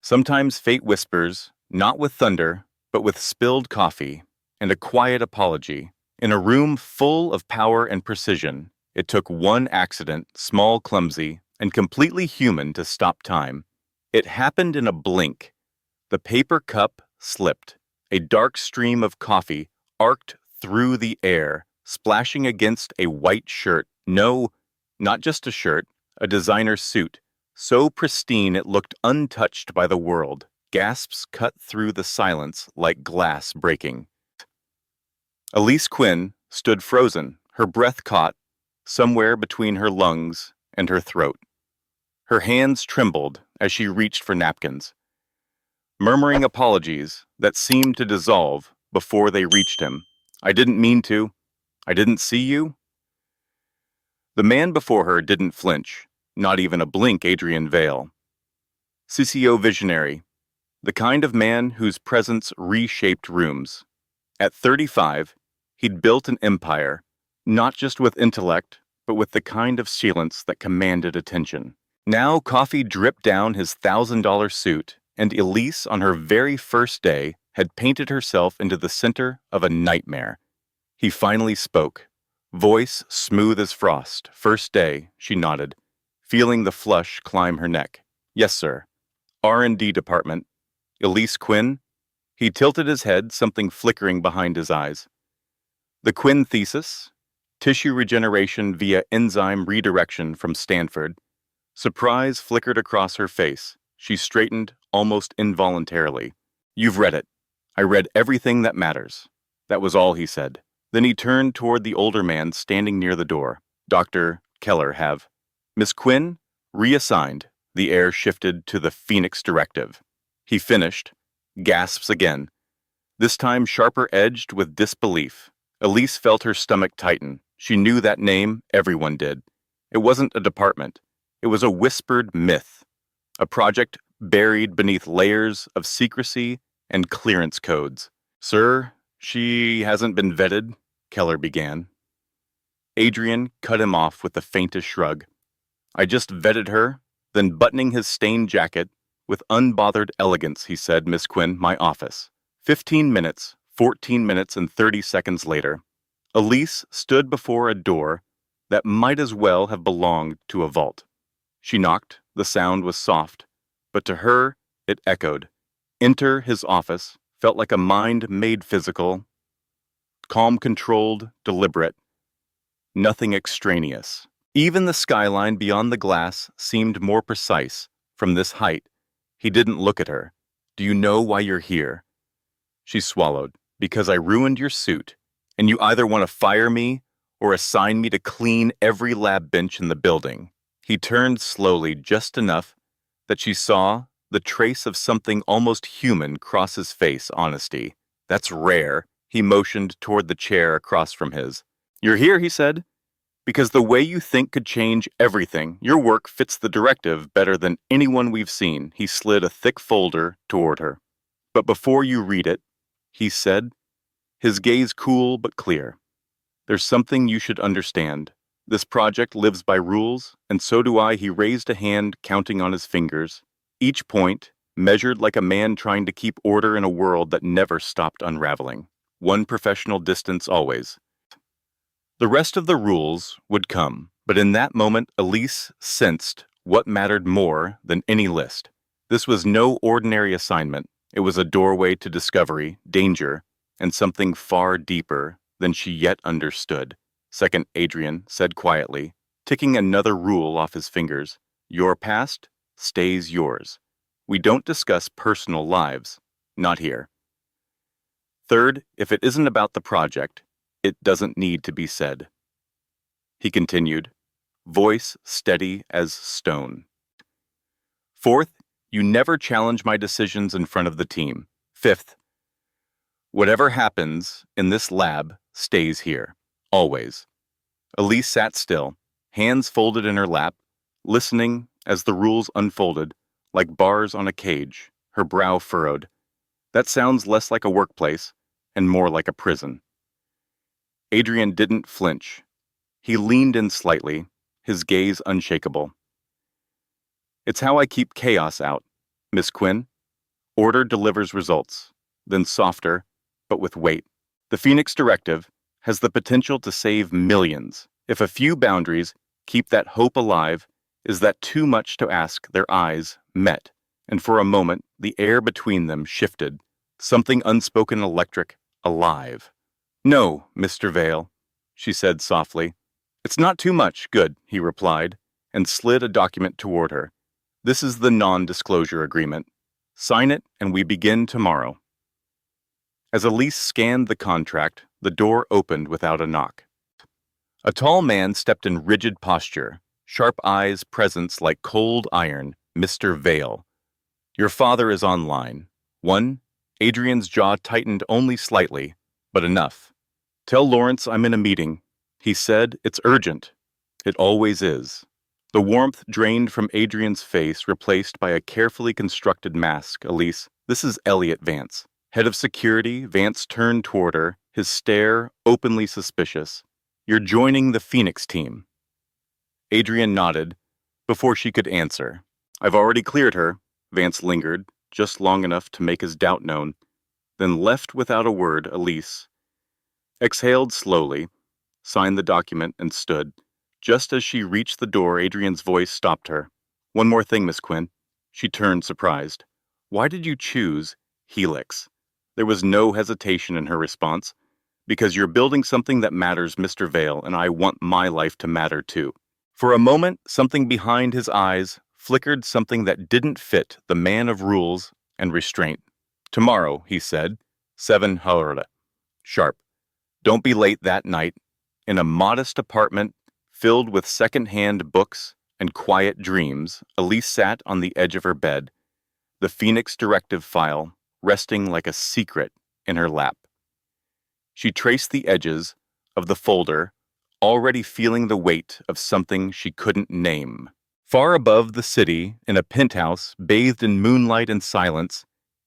Sometimes fate whispers, not with thunder, but with spilled coffee and a quiet apology. In a room full of power and precision, it took one accident, small, clumsy, and completely human, to stop time. It happened in a blink. The paper cup slipped. A dark stream of coffee arced through the air, splashing against a white shirt. No, not just a shirt, a designer suit, so pristine it looked untouched by the world. Gasps cut through the silence like glass breaking. Elise Quinn stood frozen, her breath caught somewhere between her lungs and her throat. Her hands trembled as she reached for napkins, murmuring apologies that seemed to dissolve before they reached him. "I didn't mean to. I didn't see you." The man before her didn't flinch, not even a blink. Adrian Vale. CCO visionary, the kind of man whose presence reshaped rooms. At 35, he'd built an empire, not just with intellect, but with the kind of silence that commanded attention. Now coffee dripped down his $1,000 suit, and Elise, on her very first day, had painted herself into the center of a nightmare. He finally spoke, voice smooth as frost. "First day," she nodded, feeling the flush climb her neck. "Yes, sir." "R&D department." "Elise Quinn?" He tilted his head, something flickering behind his eyes. "The Quinn thesis? Tissue regeneration via enzyme redirection from Stanford." Surprise flickered across her face. She straightened almost involuntarily. "You've read it." "I read everything that matters." That was all he said. Then he turned toward the older man standing near the door. "Dr. Keller have." "Miss Quinn, reassigned." The air shifted to the Phoenix Directive. He finished. Gasps again, this time sharper edged with disbelief. Elise felt her stomach tighten. She knew that name, everyone did. It wasn't a department. It was a whispered myth. A project buried beneath layers of secrecy and clearance codes. "Sir, she hasn't been vetted," Keller began. Adrian cut him off with the faintest shrug. "I just vetted her." Then, buttoning his stained jacket with unbothered elegance, he said, "Miss Quinn, my office." 15 minutes, 14 minutes, and 30 seconds later, Elise stood before a door that might as well have belonged to a vault. She knocked. The sound was soft, but to her it echoed. Enter his office felt like a mind made physical, calm, controlled, deliberate. Nothing extraneous. Even the skyline beyond the glass seemed more precise. From this height, he didn't look at her. "Do you know why you're here?" She swallowed. "Because I ruined your suit, and you either want to fire me or assign me to clean every lab bench in the building." He turned slowly, just enough that she saw the trace of something almost human cross his face. Honesty. "That's rare." He motioned toward the chair across from his. "You're here," he said, "because the way you think could change everything. Your work fits the directive better than anyone we've seen." He slid a thick folder toward her. "But before you read it," he said, his gaze cool but clear, "there's something you should understand. This project lives by rules, and so do I." He raised a hand, counting on his fingers, each point measured like a man trying to keep order in a world that never stopped unraveling. One professional distance always. The rest of the rules would come, but in that moment Elise sensed what mattered more than any list. This was no ordinary assignment. It was a doorway to discovery, danger, and something far deeper than she yet understood. "Second," Adrian said quietly, ticking another rule off his fingers. "Your past stays yours. We don't discuss personal lives. Not here." "Third, if it isn't about the project, it doesn't need to be said." He continued, voice steady as stone. "Fourth, you never challenge my decisions in front of the team. Fifth, whatever happens in this lab stays here. Always." Elise sat still, hands folded in her lap, listening as the rules unfolded, like bars on a cage, her brow furrowed. That sounds less like a workplace and more like a prison. Adrian didn't flinch. He leaned in slightly, his gaze unshakable. "It's how I keep chaos out. Miss Quinn. Order delivers results, then softer, but with weight. The Phoenix Directive has the potential to save millions. If a few boundaries keep that hope alive, is that too much to ask? Their eyes met, and for a moment the air between them shifted, something unspoken electric, alive. No, Mr. Vale, she said softly. It's not too much, good, he replied, and slid a document toward her. This is the non-disclosure agreement. Sign it, and we begin tomorrow. As Elise scanned the contract, the door opened without a knock. A tall man stepped in rigid posture, sharp eyes, presence like cold iron. Mr. Vale. Your father is online. 1. Adrian's jaw tightened only slightly, but enough. Tell Lawrence I'm in a meeting. He said it's urgent. It always is. The warmth drained from Adrian's face, replaced by a carefully constructed mask. Elise, this is Elliot Vance. Head of security. Vance turned toward her, his stare openly suspicious. You're joining the Phoenix team. Adrian nodded before she could answer. I've already cleared her. Vance lingered, just long enough to make his doubt known, then left without a word. Elise exhaled slowly, signed the document, and stood. Just as she reached the door, Adrian's voice stopped her. One more thing, Miss Quinn. She turned, surprised. Why did you choose Helix? There was no hesitation in her response. Because you're building something that matters, Mr. Vale, and I want my life to matter too. For a moment, something behind his eyes flickered, something that didn't fit the man of rules and restraint. Tomorrow, he said, 7:00 sharp. Don't be late that night. In a modest apartment filled with second-hand books and quiet dreams, Elise sat on the edge of her bed, the Phoenix Directive file resting like a secret in her lap. She traced the edges of the folder, already feeling the weight of something she couldn't name. Far above the city, in a penthouse bathed in moonlight and silence,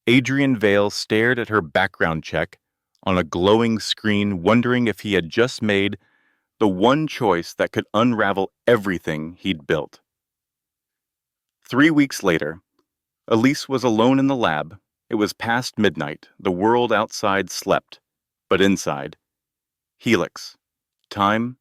Adrian Vale stared at her background check on a glowing screen, wondering if he had just made the one choice that could unravel everything he'd built. 3 weeks later, Elise was alone in the lab. It was past midnight. The world outside slept, but inside, Helix. Time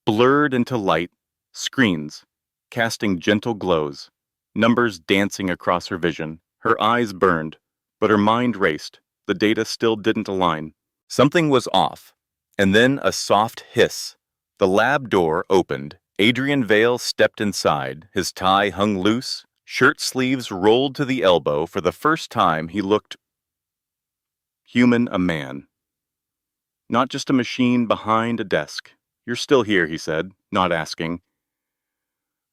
blurred into light, screens casting gentle glows, numbers dancing across her vision. Her eyes burned, but her mind raced. The data still didn't align. Something was off, and then a soft hiss. The lab door opened. Adrian Vale stepped inside. His tie hung loose, shirt sleeves rolled to the elbow. For the first time, he looked human, a man. Not just a machine behind a desk. You're still here, he said, not asking.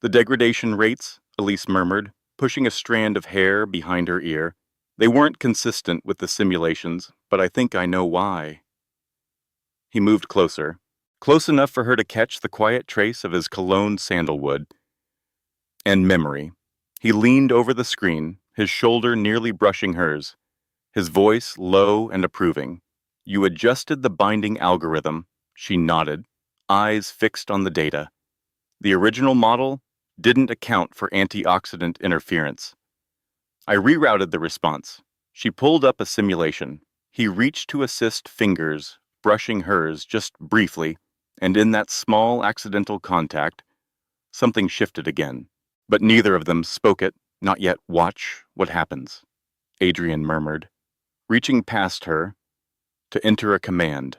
The degradation rates, Elise murmured, pushing a strand of hair behind her ear. They weren't consistent with the simulations, but I think I know why. He moved closer, close enough for her to catch the quiet trace of his cologne sandalwood and memory. He leaned over the screen, his shoulder nearly brushing hers, his voice low and approving. You adjusted the binding algorithm. She nodded, eyes fixed on the data. The original model didn't account for antioxidant interference. I rerouted the response. She pulled up a simulation. He reached to assist, fingers brushing hers just briefly, and in that small accidental contact, something shifted again. But neither of them spoke it. Not yet. Watch what happens, Adrian murmured, reaching past her to enter a command.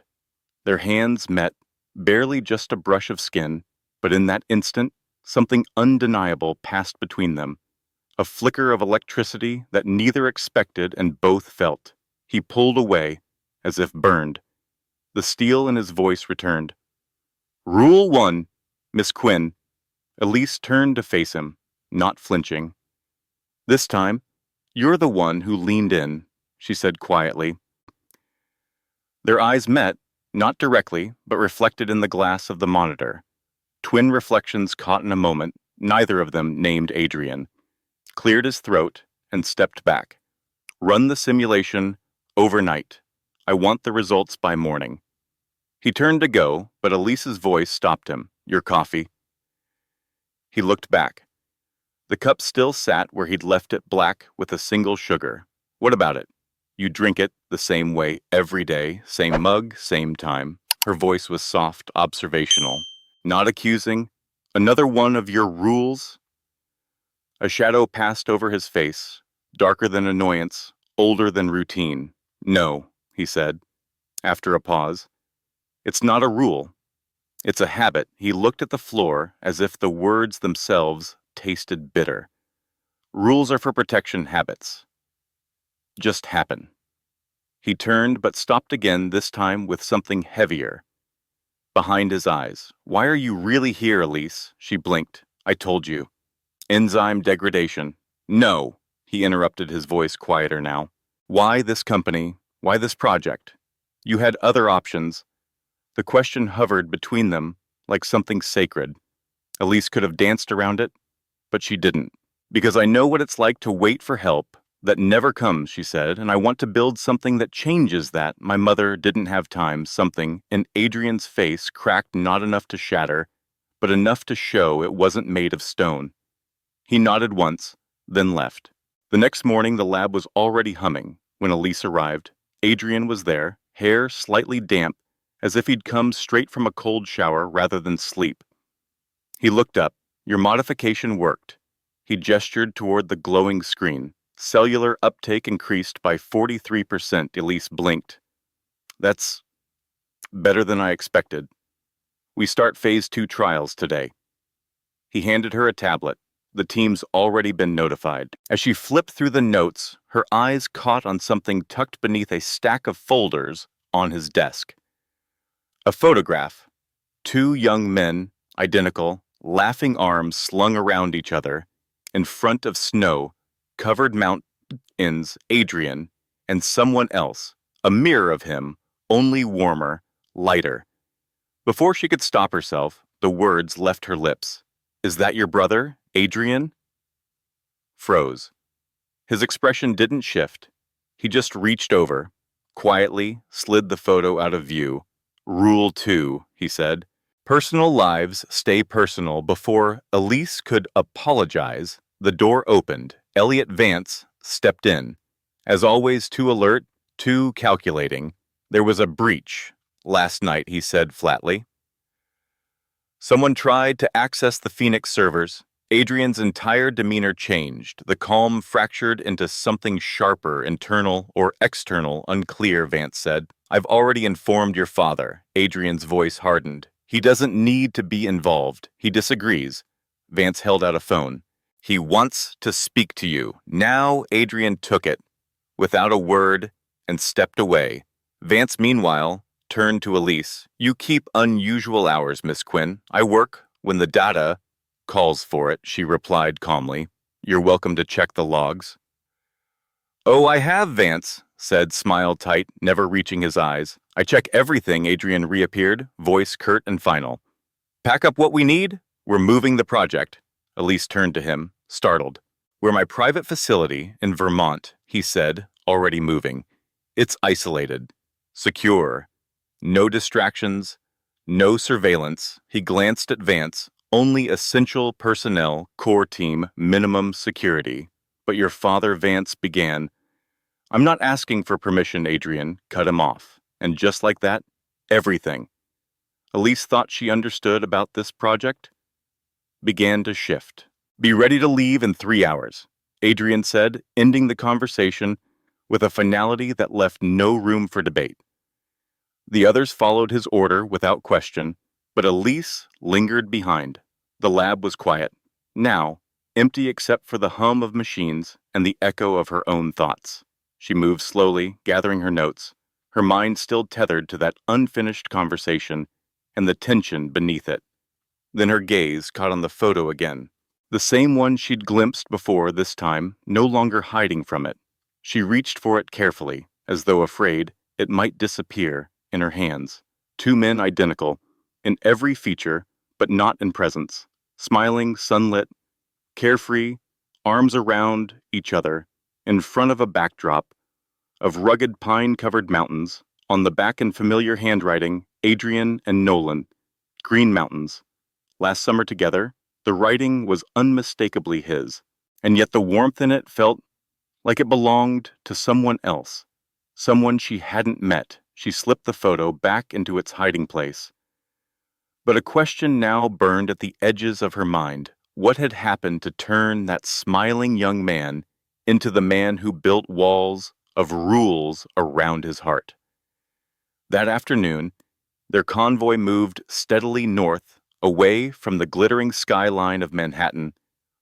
Their hands met, barely just a brush of skin, but in that instant, something undeniable passed between them, a flicker of electricity that neither expected and both felt. He pulled away, as if burned. The steel in his voice returned. Rule 1, Miss Quinn. Elise turned to face him, not flinching. This time, you're the one who leaned in, she said quietly. Their eyes met, not directly, but reflected in the glass of the monitor. Twin reflections caught in a moment. Neither of them named Adrian. Cleared his throat and stepped back. Run the simulation overnight. I want the results by morning. He turned to go, but Elise's voice stopped him. Your coffee. He looked back. The cup still sat where he'd left it, black with a single sugar. What about it? You drink it the same way every day, same mug, same time. Her voice was soft, observational, not accusing. Another one of your rules? A shadow passed over his face, darker than annoyance, older than routine. No, he said, after a pause. It's not a rule. It's a habit. He looked at the floor as if the words themselves tasted bitter. Rules are for protection, habits just happen. He turned but stopped again, this time with something heavier behind his eyes. Why are you really here, Elise? She blinked. I told you. Enzyme degradation. No, he interrupted, his voice quieter now. Why this company? Why this project? You had other options. The question hovered between them like something sacred. Elise could have danced around it, but she didn't. Because I know what it's like to wait for help that never comes, she said, and I want to build something that changes that. My mother didn't have time. Something in Adrian's face cracked, not enough to shatter, but enough to show it wasn't made of stone. He nodded once, then left. The next morning, the lab was already humming. When Elise arrived, Adrian was there, hair slightly damp, as if he'd come straight from a cold shower rather than sleep. He looked up. Your modification worked. He gestured toward the glowing screen. Cellular uptake increased by 43%. Elise blinked. That's better than I expected. We start phase 2 trials today. He handed her a tablet. The team's already been notified. As she flipped through the notes, her eyes caught on something tucked beneath a stack of folders on his desk. A photograph. 2 young men, identical, laughing arms slung around each other, in front of snow-covered mountains. Adrian and someone else, a mirror of him, only warmer, lighter. Before she could stop herself, the words left her lips. Is that your brother, Adrian? Froze. His expression didn't shift. He just reached over, quietly slid the photo out of view. Rule 2, he said. Personal lives stay personal. Before Elise could apologize, the door opened. Elliot Vance stepped in. As always, too alert, too calculating. There was a breach last night, he said flatly. Someone tried to access the Phoenix servers. Adrian's entire demeanor changed. The calm fractured into something sharper, internal or external, unclear, Vance said. I've already informed your father. Adrian's voice hardened. He doesn't need to be involved. He disagrees. Vance held out a phone. He wants to speak to you. Now Adrian took it, without a word, and stepped away. Vance, meanwhile, turned to Elise. You keep unusual hours, Miss Quinn. I work when the data calls for it, she replied calmly. You're welcome to check the logs. Oh, I have, Vance said, smile tight, never reaching his eyes. I check everything. Adrian reappeared, voice curt and final. Pack up what we need. We're moving the project. Elise turned to him, startled. We're my private facility in Vermont, he said, already moving. It's isolated, secure, no distractions, no surveillance. He glanced at Vance. Only essential personnel, core team, minimum security. But your father, Vance began. I'm not asking for permission, Adrian cut him off. And just like that, everything Elise thought she understood about this project began to shift. Be ready to leave in 3 hours, Adrian said, ending the conversation with a finality that left no room for debate. The others followed his order without question, but Elise lingered behind. The lab was quiet, now empty except for the hum of machines and the echo of her own thoughts. She moved slowly, gathering her notes, her mind still tethered to that unfinished conversation and the tension beneath it. Then her gaze caught on the photo again, the same one she'd glimpsed before, this time no longer hiding from it. She reached for it carefully, as though afraid it might disappear in her hands. 2 men identical, in every feature, but not in presence, smiling, sunlit, carefree, arms around each other, in front of a backdrop of rugged pine-covered mountains, on the back in familiar handwriting, Adrian and Nolan, Green Mountains. Last summer together, The writing was unmistakably his, and yet the warmth in it felt like it belonged to someone else, someone she hadn't met. She slipped the photo back into its hiding place. But a question now burned at the edges of her mind. What had happened to turn that smiling young man into the man who built walls of rules around his heart? That afternoon, their convoy moved steadily north, away from the glittering skyline of Manhattan,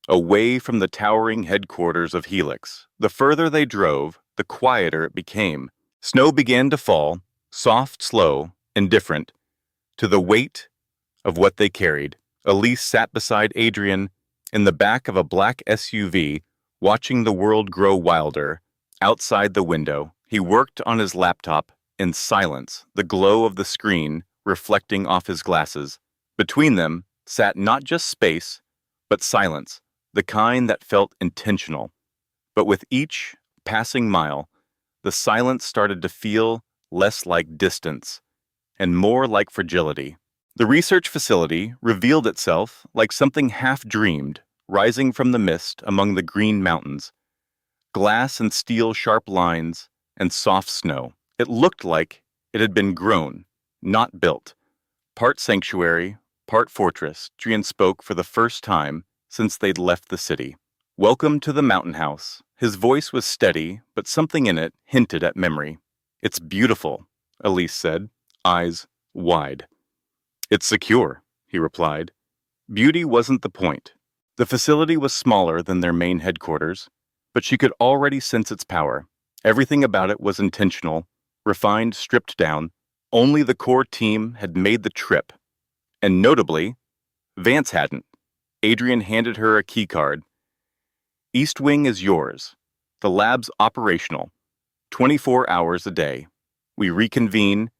away from the towering headquarters of Helix. The further they drove, the quieter it became. Snow began to fall, soft, slow, indifferent, to the weight of what they carried. Elise sat beside Adrian in the back of a black SUV, watching the world grow wilder. Outside the window, he worked on his laptop in silence, the glow of the screen reflecting off his glasses. Between them sat not just space, but silence, the kind that felt intentional. But with each passing mile, the silence started to feel less like distance and more like fragility. The research facility revealed itself like something half-dreamed, rising from the mist among the green mountains. Glass and steel sharp lines and soft snow. It looked like it had been grown, not built. Part sanctuary, part fortress, Adrian spoke for the first time since they'd left the city. Welcome to the mountain house. His voice was steady, but something in it hinted at memory. It's beautiful, Elise said, eyes wide. It's secure, he replied. Beauty wasn't the point. The facility was smaller than their main headquarters, but she could already sense its power. Everything about it was intentional, refined, stripped down. Only the core team had made the trip. And notably, Vance hadn't. Adrian handed her a key card. East Wing is yours. The lab's operational. 24 hours a day. We reconvene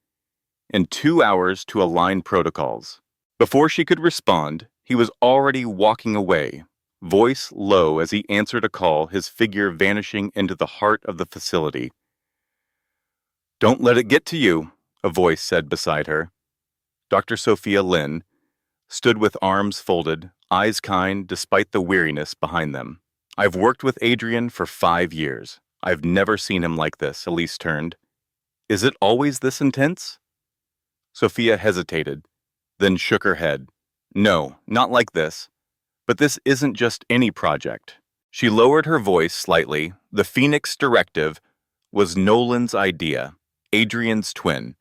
in 2 hours to align protocols. Before she could respond, he was already walking away, voice low as he answered a call, his figure vanishing into the heart of the facility. Don't let it get to you, a voice said beside her. Dr. Sophia Lynn stood with arms folded, eyes kind despite the weariness behind them. I've worked with Adrian for 5 years. I've never seen him like this, Elise turned. Is it always this intense? Sophia hesitated, then shook her head. No, not like this. But this isn't just any project. She lowered her voice slightly. The Phoenix Directive was Nolan's idea, Adrian's twin.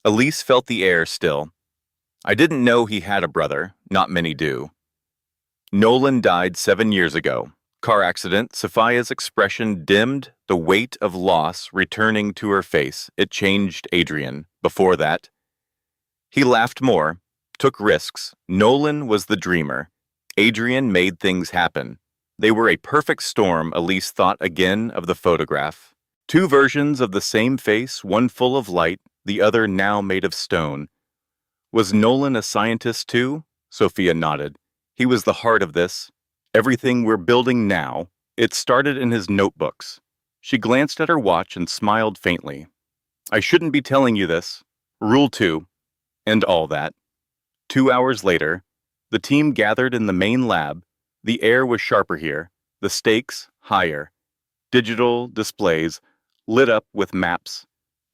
Elise felt the air still. I didn't know he had a brother. Not many do. Nolan died 7 years ago. Car accident. Sophia's expression dimmed, the weight of loss returning to her face. It changed Adrian. Before that, he laughed more, took risks. Nolan was the dreamer. Adrian made things happen. They were a perfect storm. Elise thought again of the photograph. 2 versions of the same face, one full of light, the other now made of stone. Was Nolan a scientist too? Sophia nodded. He was the heart of this. Everything we're building now, it started in his notebooks. She glanced at her watch and smiled faintly. I shouldn't be telling you this. Rule 2. And all that. 2 hours later, the team gathered in the main lab. The air was sharper here, the stakes higher. Digital displays lit up with maps,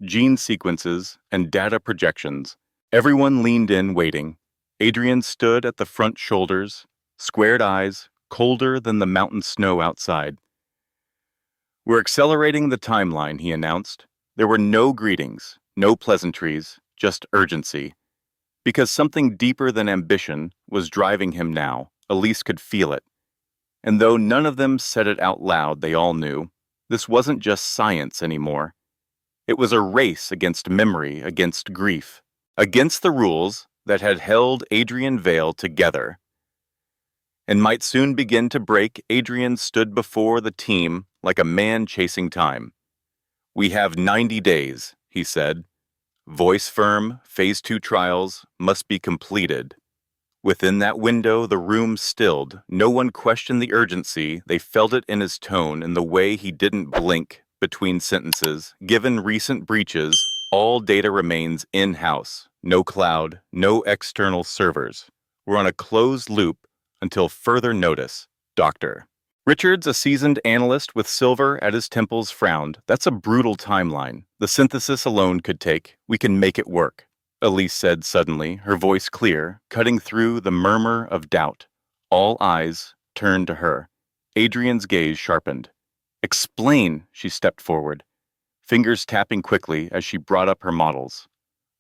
gene sequences, and data projections. Everyone leaned in, waiting. Adrian stood at the front shoulders, squared eyes, colder than the mountain snow outside. We're accelerating the timeline, he announced. There were no greetings, no pleasantries, just urgency. Because something deeper than ambition was driving him now. Elise could feel it. And though none of them said it out loud, they all knew, this wasn't just science anymore. It was a race against memory, against grief, against the rules that had held Adrian Vale together and might soon begin to break. Adrian stood before the team like a man chasing time. We have 90 days, he said. Voice firm, Phase 2 trials must be completed. Within that window, the room stilled. No one questioned the urgency. They felt it in his tone, in the way he didn't blink between sentences. Given recent breaches, all data remains in-house. No cloud, no external servers. We're on a closed loop, until further notice. Doctor. Richards, a seasoned analyst with silver at his temples, frowned. That's a brutal timeline. The synthesis alone could take. We can make it work, Elise said suddenly, her voice clear, cutting through the murmur of doubt. All eyes turned to her. Adrian's gaze sharpened. Explain, she stepped forward, fingers tapping quickly as she brought up her models.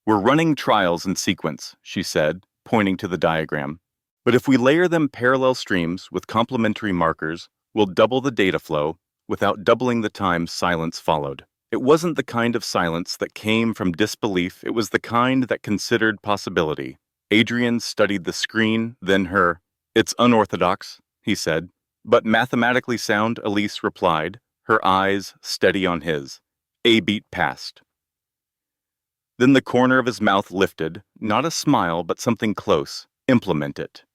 We're running trials in sequence, she said, pointing to the diagram. But if we layer them parallel streams with complementary markers, we'll double the data flow without doubling the time silence followed. It wasn't the kind of silence that came from disbelief, it was the kind that considered possibility. Adrian studied the screen, then her. It's unorthodox, he said. But mathematically sound, Elise replied, her eyes steady on his. A beat passed. Then the corner of his mouth lifted, not a smile, but something close. Implement it.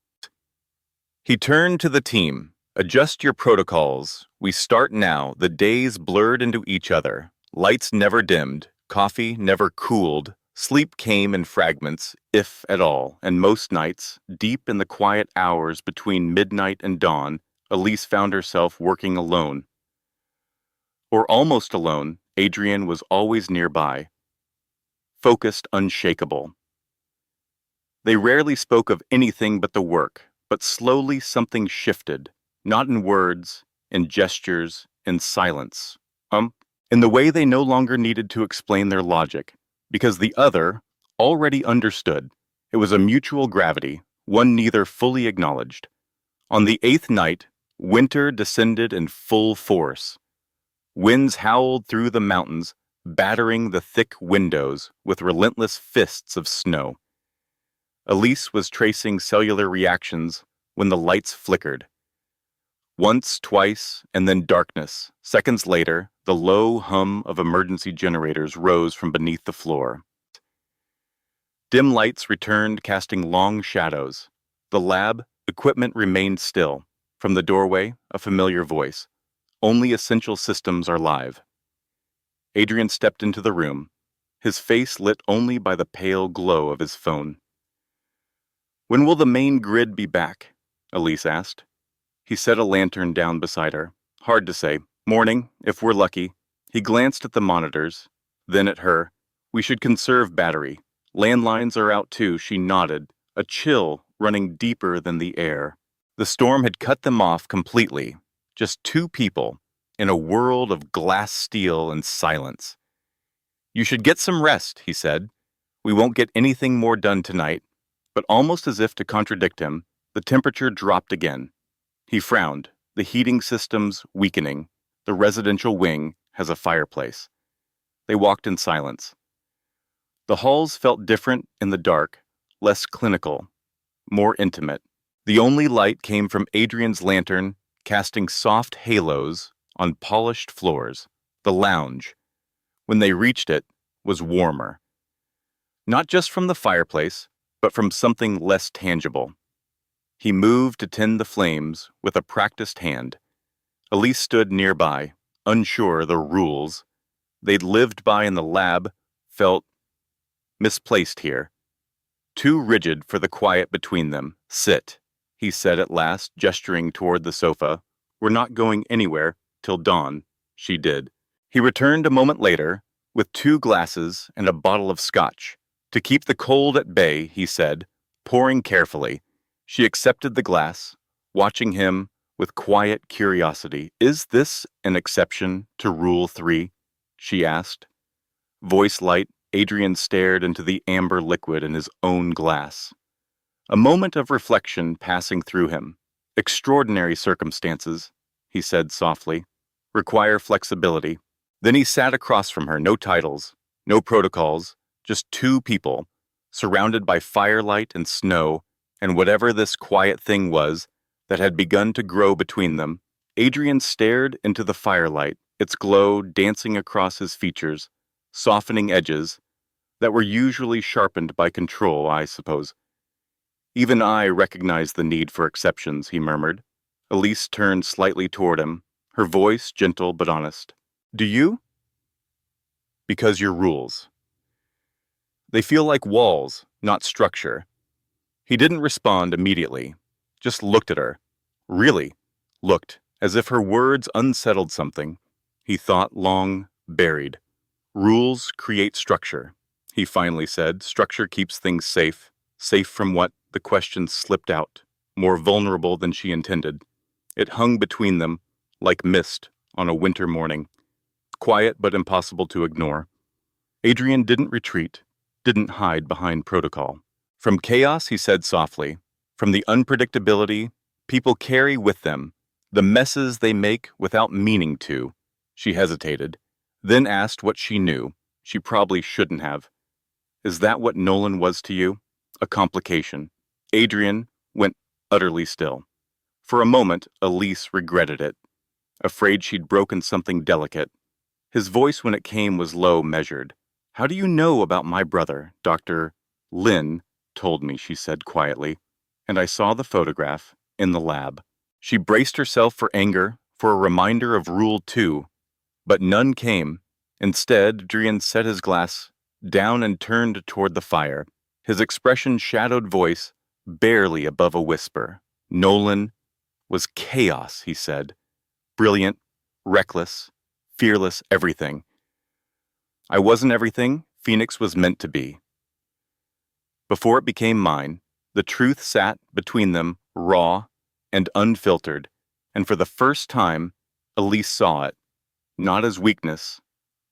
He turned to the team. Adjust your protocols. We start now. The days blurred into each other. Lights never dimmed. Coffee never cooled. Sleep came in fragments, if at all, and most nights, deep in the quiet hours between midnight and dawn, Elise found herself working alone. Or almost alone. Adrian was always nearby, focused, unshakable. They rarely spoke of anything but the work, but slowly something shifted, not in words, in gestures, in silence. In the way they no longer needed to explain their logic, because the other already understood. It was a mutual gravity, one neither fully acknowledged. On the 8th night, winter descended in full force. Winds howled through the mountains, battering the thick windows with relentless fists of snow. Elise was tracing cellular reactions when the lights flickered. Once, twice, and then darkness. Seconds later, the low hum of emergency generators rose from beneath the floor. Dim lights returned, casting long shadows. The lab equipment remained still. From the doorway, a familiar voice. Only essential systems are live. Adrian stepped into the room, his face lit only by the pale glow of his phone. When will the main grid be back? Elise asked. He set a lantern down beside her. Hard to say. Morning, if we're lucky. He glanced at the monitors, then at her. We should conserve battery. Landlines are out too, she nodded, a chill running deeper than the air. The storm had cut them off completely. Just two people, in a world of glass steel and silence. You should get some rest, he said. We won't get anything more done tonight. But almost as if to contradict him, the temperature dropped again. He frowned, the heating systems weakening. The residential wing has a fireplace. They walked in silence. The halls felt different in the dark, less clinical, more intimate. The only light came from Adrian's lantern, casting soft halos on polished floors. The lounge, when they reached it, was warmer. Not just from the fireplace, but from something less tangible. He moved to tend the flames with a practiced hand. Elise stood nearby, unsure the rules they'd lived by in the lab felt misplaced here. Too rigid for the quiet between them. Sit, he said at last, gesturing toward the sofa. We're not going anywhere till dawn. She did. He returned a moment later with 2 glasses and a bottle of scotch. To keep the cold at bay, he said, pouring carefully. She accepted the glass, watching him with quiet curiosity. Is this an exception to Rule 3? She asked. Voice light, Adrian stared into the amber liquid in his own glass. A moment of reflection passing through him. Extraordinary circumstances, he said softly, require flexibility. Then he sat across from her, no titles, no protocols, just 2 people, surrounded by firelight and snow, and whatever this quiet thing was that had begun to grow between them. Adrian stared into the firelight, its glow dancing across his features, softening edges that were usually sharpened by control, I suppose. Even I recognize the need for exceptions, he murmured. Elise turned slightly toward him, her voice gentle but honest. Do you? Because your rules. They feel like walls, not structure. He didn't respond immediately. just looked at her. Really looked, as if her words unsettled something. He thought long, buried. Rules create structure, he finally said. Structure keeps things safe. Safe from what? The question slipped out, more vulnerable than she intended. It hung between them, like mist on a winter morning, quiet but impossible to ignore. Adrian didn't retreat, didn't hide behind protocol. From chaos, he said softly, from the unpredictability people carry with them, the messes they make without meaning to. She hesitated, then asked what she knew. She probably shouldn't have. Is that what Nolan was to you? A complication. Adrian went utterly still. For a moment, Elise regretted it, afraid she'd broken something delicate. His voice when it came was low, measured. How do you know about my brother? Dr. Lynn told me, she said quietly, and I saw the photograph in the lab. She braced herself for anger, for a reminder of Rule 2, but none came. Instead, Adrian set his glass down and turned toward the fire, his expression shadowed voice barely above a whisper. Nolan was chaos, he said. Brilliant, reckless, fearless, everything. I wasn't everything Phoenix was meant to be. Before it became mine, the truth sat between them, raw and unfiltered, and for the first time, Elise saw it, not as weakness,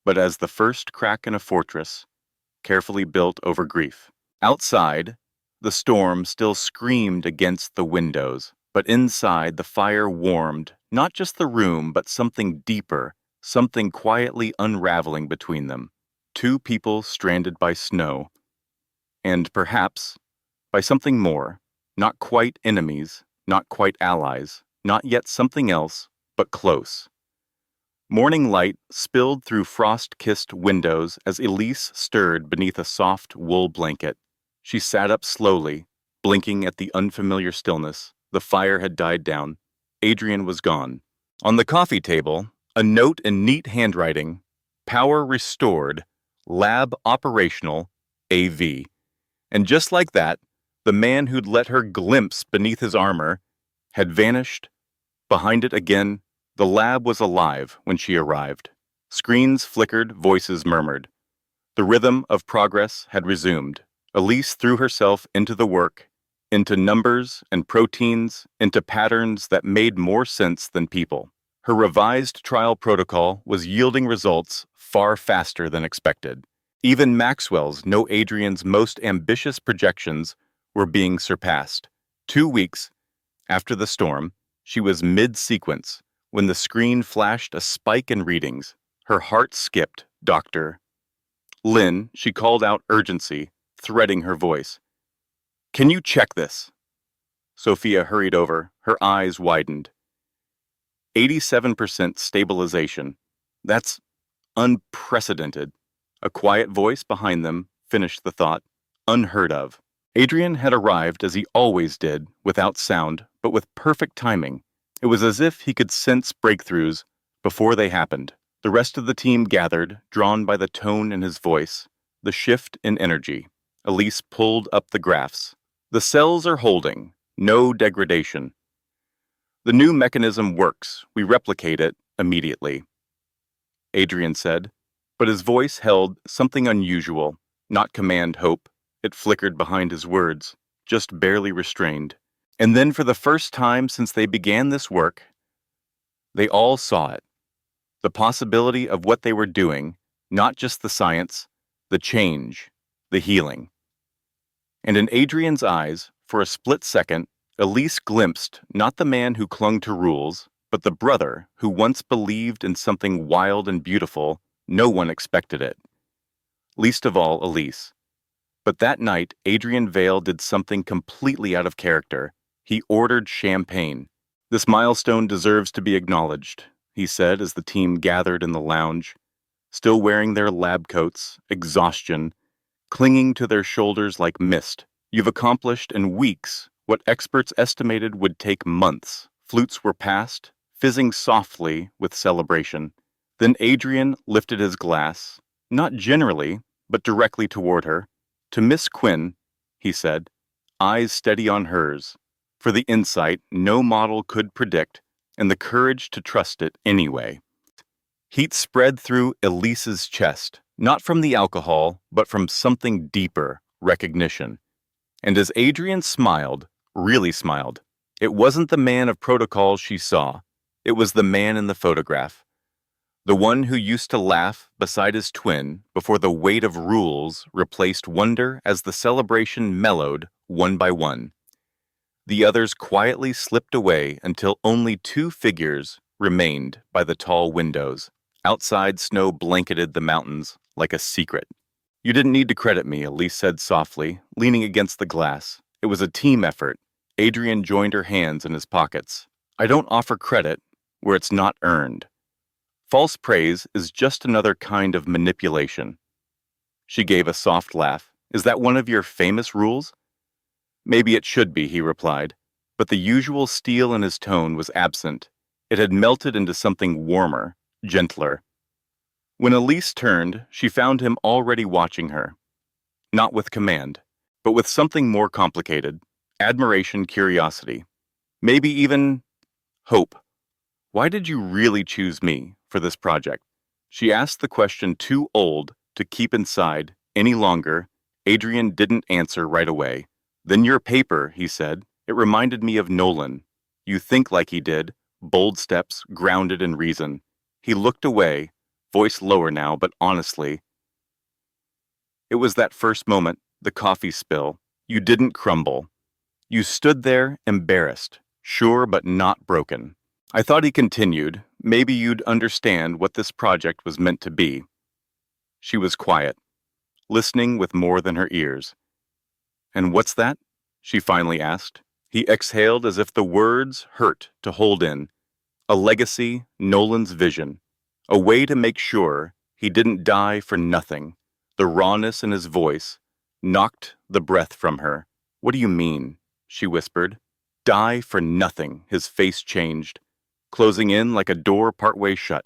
but as the first crack in a fortress, carefully built over grief. Outside, the storm still screamed against the windows, but inside the fire warmed, not just the room, but something deeper, something quietly unraveling between them. Two people stranded by snow, and perhaps by something more, not quite enemies, not quite allies, not yet something else, but close. Morning light spilled through frost-kissed windows as Elise stirred beneath a soft wool blanket. She sat up slowly, blinking at the unfamiliar stillness. The fire had died down. Adrian was gone. On the coffee table, a note in neat handwriting, power restored, lab operational, AV. And just like that, the man who'd let her glimpse beneath his armor had vanished. Behind it again, the lab was alive when she arrived. Screens flickered, voices murmured. The rhythm of progress had resumed. Elise threw herself into the work, into numbers and proteins, into patterns that made more sense than people. Her revised trial protocol was yielding results far faster than expected. Even Maxwell's, no Adrian's most ambitious projections were being surpassed. 2 weeks after the storm, she was mid-sequence when the screen flashed a spike in readings. Her heart skipped. Dr. Lynn, she called out urgency, threading her voice. Can you check this? Sophia hurried over, her eyes widened. 87% stabilization. That's unprecedented. A quiet voice behind them finished the thought. Unheard of. Adrian had arrived as he always did, without sound, but with perfect timing. It was as if he could sense breakthroughs before they happened. The rest of the team gathered, drawn by the tone in his voice, the shift in energy. Elise pulled up the graphs. The cells are holding. No degradation. The new mechanism works. We replicate it immediately, Adrian said, but his voice held something unusual, not command hope. It flickered behind his words, just barely restrained. And then for the first time since they began this work, they all saw it. The possibility of what they were doing, not just the science, the change, the healing. And in Adrian's eyes, for a split second, Elise glimpsed not the man who clung to rules, but the brother who once believed in something wild and beautiful. No one expected it. Least of all, Elise. But that night, Adrian Vale did something completely out of character. He ordered champagne. This milestone deserves to be acknowledged, he said as the team gathered in the lounge, still wearing their lab coats, exhaustion, clinging to their shoulders like mist. You've accomplished in weeks what experts estimated would take months. Flutes were passed, fizzing softly with celebration. Then Adrian lifted his glass, not generally, but directly toward her. To Miss Quinn, he said, eyes steady on hers. for the insight no model could predict, and the courage to trust it anyway. Heat spread through Elise's chest, not from the alcohol, but from something deeper, recognition. And as Adrian smiled, really smiled, it wasn't the man of protocol she saw. It was the man in the photograph. The one who used to laugh beside his twin before the weight of rules replaced wonder as the celebration mellowed one by one. The others quietly slipped away until only two figures remained by the tall windows. Outside, snow blanketed the mountains like a secret. "You didn't need to credit me," Elise said softly, leaning against the glass. "It was a team effort." Adrian joined her hands in his pockets. "I don't offer credit where it's not earned. False praise is just another kind of manipulation." She gave a soft laugh. "Is that one of your famous rules?" "Maybe it should be," he replied, but the usual steel in his tone was absent. It had melted into something warmer, gentler. When Elise turned, she found him already watching her. Not with command, but with something more complicated: admiration, curiosity, maybe even hope. "Why did you really choose me for this project?" She asked the question too old to keep inside any longer. Adrian didn't answer right away. "Then your paper," he said. "It reminded me of Nolan. You think like he did, bold steps, grounded in reason." He looked away, voice lower now, but honestly. "It was that first moment, the coffee spill. You didn't crumble. You stood there, embarrassed, sure but not broken. I thought," he continued, "maybe you'd understand what this project was meant to be." She was quiet, listening with more than her ears. "And what's that?" she finally asked. He exhaled as if the words hurt to hold in. "A legacy, Nolan's vision. A way to make sure he didn't die for nothing." The rawness in his voice knocked the breath from her. "What do you mean?" she whispered. "Die for nothing." His face changed, closing in like a door partway shut.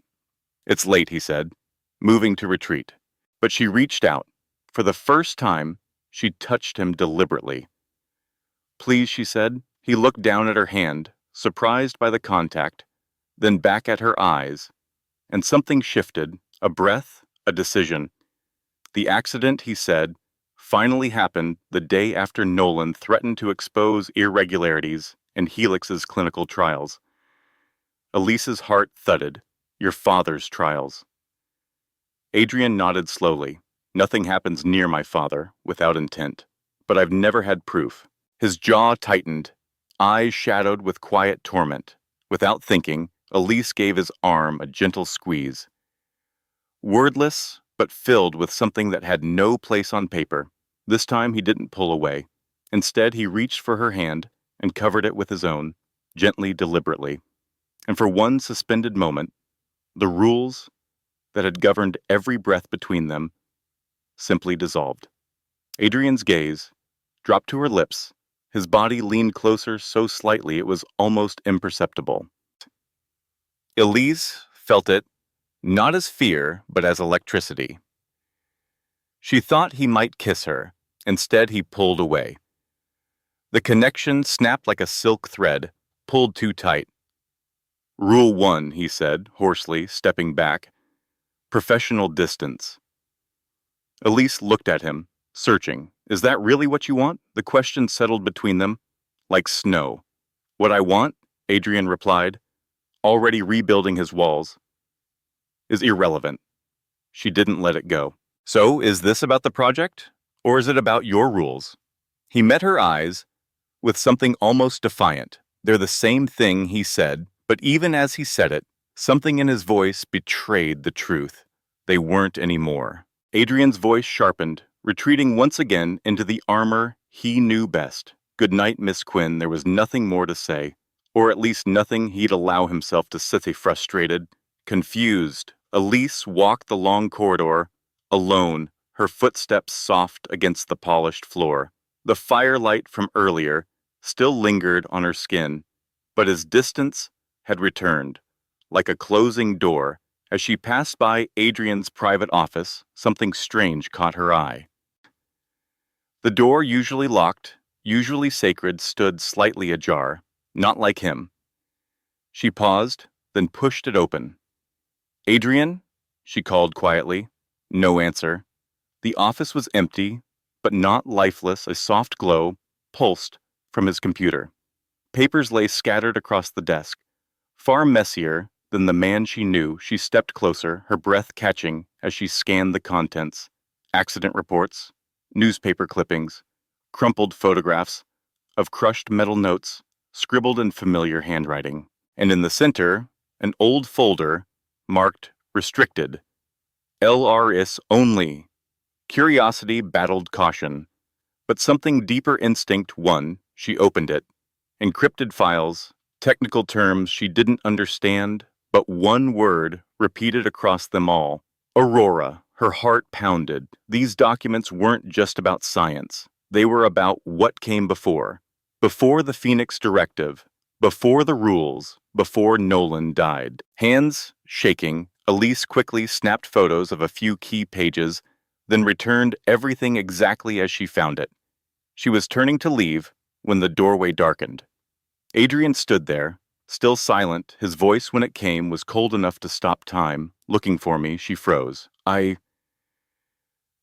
"It's late," he said, moving to retreat. But she reached out. For the first time, she touched him deliberately. "Please," she said. He looked down at her hand, surprised by the contact, then back at her eyes, and something shifted, a breath, a decision. "The accident," he said, "finally happened the day after Nolan threatened to expose irregularities in Helix's clinical trials." Elise's heart thudded. "Your father's trials." Adrian nodded slowly. "Nothing happens near my father without intent, but I've never had proof." His jaw tightened, eyes shadowed with quiet torment. Without thinking, Elise gave his arm a gentle squeeze. Wordless, but filled with something that had no place on paper. This time he didn't pull away. Instead, he reached for her hand and covered it with his own, gently, deliberately. And for one suspended moment, the rules that had governed every breath between them simply dissolved. Adrian's gaze dropped to her lips. His body leaned closer so slightly it was almost imperceptible. Elise felt it, not as fear, but as electricity. She thought he might kiss her. Instead, he pulled away. The connection snapped like a silk thread, pulled too tight. "Rule 1, he said, hoarsely, stepping back. "Professional distance." Elise looked at him, searching. "Is that really what you want?" The question settled between them, like snow. "What I want," Adrian replied, already rebuilding his walls, "is irrelevant." She didn't let it go. "So, is this about the project? Or is it about your rules?" He met her eyes with something almost defiant. "They're the same thing," he said, but even as he said it, something in his voice betrayed the truth. They weren't anymore. Adrian's voice sharpened, retreating once again into the armor he knew best. "Good night, Miss Quinn." There was nothing more to say, or at least nothing he'd allow himself to sit. Frustrated, confused, Elise walked the long corridor, alone, her footsteps soft against the polished floor. The firelight from earlier still lingered on her skin, but his distance had returned, like a closing door. As she passed by Adrian's private office, something strange caught her eye. The door, usually locked, usually sacred, stood slightly ajar, not like him. She paused, then pushed it open. "Adrian?" she called quietly. No answer. The office was empty, but not lifeless. A soft glow pulsed from his computer. Papers lay scattered across the desk. Far messier than the man she knew, she stepped closer, her breath catching as she scanned the contents. Accident reports, newspaper clippings, crumpled photographs of crushed metal notes, scribbled in familiar handwriting. And in the center, an old folder marked Restricted. LRS only. Curiosity battled caution. But something deeper instinct won. She opened it. Encrypted files, technical terms she didn't understand, but one word repeated across them all. Aurora. Her heart pounded. These documents weren't just about science. They were about what came before. Before the Phoenix Directive. Before the rules. Before Nolan died. Hands shaking, Elise quickly snapped photos of a few key pages, then returned everything exactly as she found it. She was turning to leave when the doorway darkened. Adrian stood there, still silent. His voice, when it came, was cold enough to stop time. Looking for me, she froze.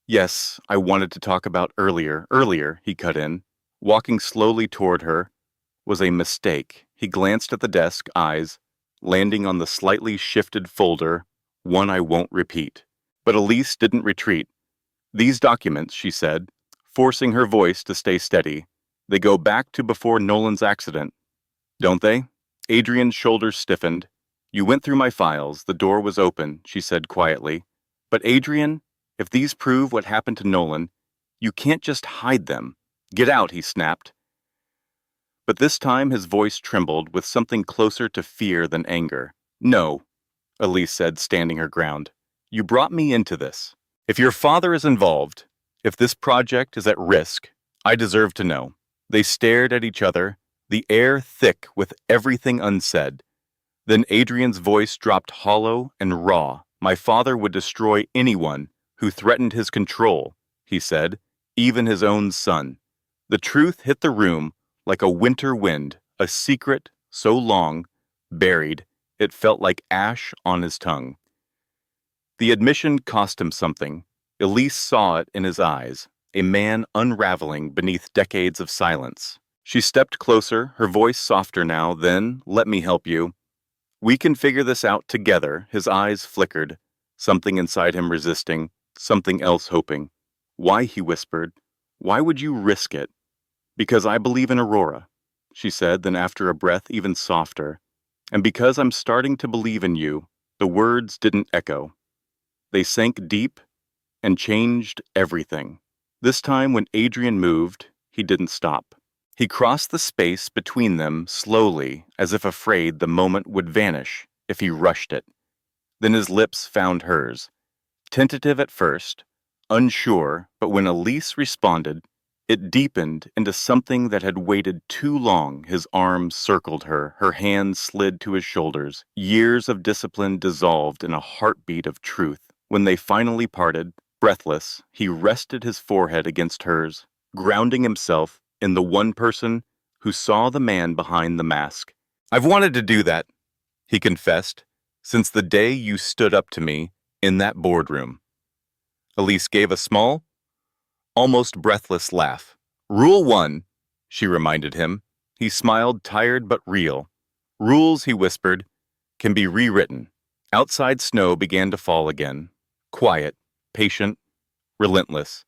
Yes, I wanted to talk about earlier, he cut in. Walking slowly toward her was a mistake. He glanced at the desk, eyes landing on the slightly shifted folder, one I won't repeat. But Elise didn't retreat. "These documents," she said, forcing her voice to stay steady, "they go back to before Nolan's accident, don't they?" Adrian's shoulders stiffened. "You went through my files. The door was open," she said quietly. "But Adrian, if these prove what happened to Nolan, you can't just hide them." "Get out," he snapped. But this time his voice trembled with something closer to fear than anger. "No," Elise said, standing her ground. "You brought me into this. If your father is involved, if this project is at risk, I deserve to know." They stared at each other, the air thick with everything unsaid. Then Adrian's voice dropped hollow and raw. "My father would destroy anyone who threatened his control," he said, "even his own son." The truth hit the room like a winter wind, a secret so long buried, it felt like ash on his tongue. The admission cost him something. Elise saw it in his eyes, a man unraveling beneath decades of silence. She stepped closer, her voice softer now. "Then, let me help you. We can figure this out together." His eyes flickered, something inside him resisting, something else hoping. "Why?" he whispered. "Why would you risk it?" "Because I believe in Aurora," she said, then after a breath even softer. "And because I'm starting to believe in you." The words didn't echo. They sank deep and changed everything. This time when Adrian moved, he didn't stop. He crossed the space between them slowly, as if afraid the moment would vanish if he rushed it. Then his lips found hers. Tentative at first, unsure, but when Elise responded, it deepened into something that had waited too long. His arms circled her, her hands slid to his shoulders. Years of discipline dissolved in a heartbeat of truth. When they finally parted, breathless, he rested his forehead against hers, grounding himself in the one person who saw the man behind the mask. "I've wanted to do that," he confessed, "since the day you stood up to me in that boardroom." Elise gave a small, almost breathless laugh. "Rule 1, she reminded him. He smiled, tired but real. "Rules," he whispered, "can be rewritten." Outside snow began to fall again. Quiet, patient, relentless.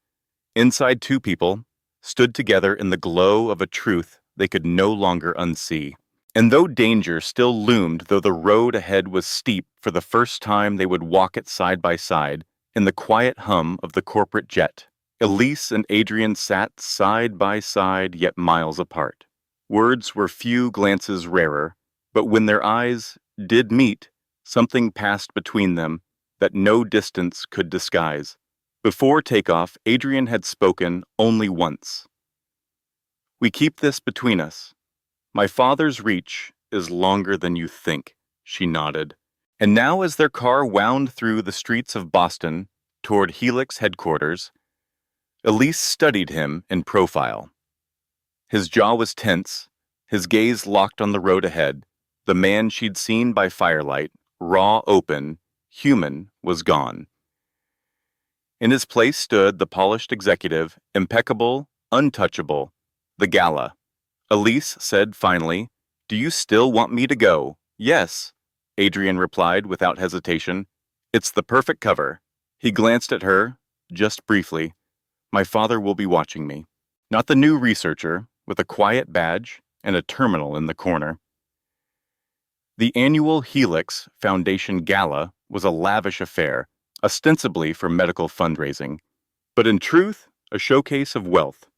Inside, two people stood together in the glow of a truth they could no longer unsee. And though danger still loomed, though the road ahead was steep, for the first time they would walk it side by side in the quiet hum of the corporate jet. Elise and Adrian sat side by side, yet miles apart. Words were few, glances rarer, but when their eyes did meet, something passed between them that no distance could disguise. Before takeoff, Adrian had spoken only once. "We keep this between us. My father's reach is longer than you think," she nodded. And now as their car wound through the streets of Boston toward Helix headquarters, Elise studied him in profile. His jaw was tense, his gaze locked on the road ahead. The man she'd seen by firelight, raw, open, human, was gone. In his place stood the polished executive, impeccable, untouchable, the Gala. Elise said finally, "Do you still want me to go?" "Yes," Adrian replied without hesitation. "It's the perfect cover." He glanced at her, just briefly. "My father will be watching me." Not the new researcher, with a quiet badge and a terminal in the corner. The annual Helix Foundation Gala was a lavish affair, ostensibly for medical fundraising, but in truth, a showcase of wealth,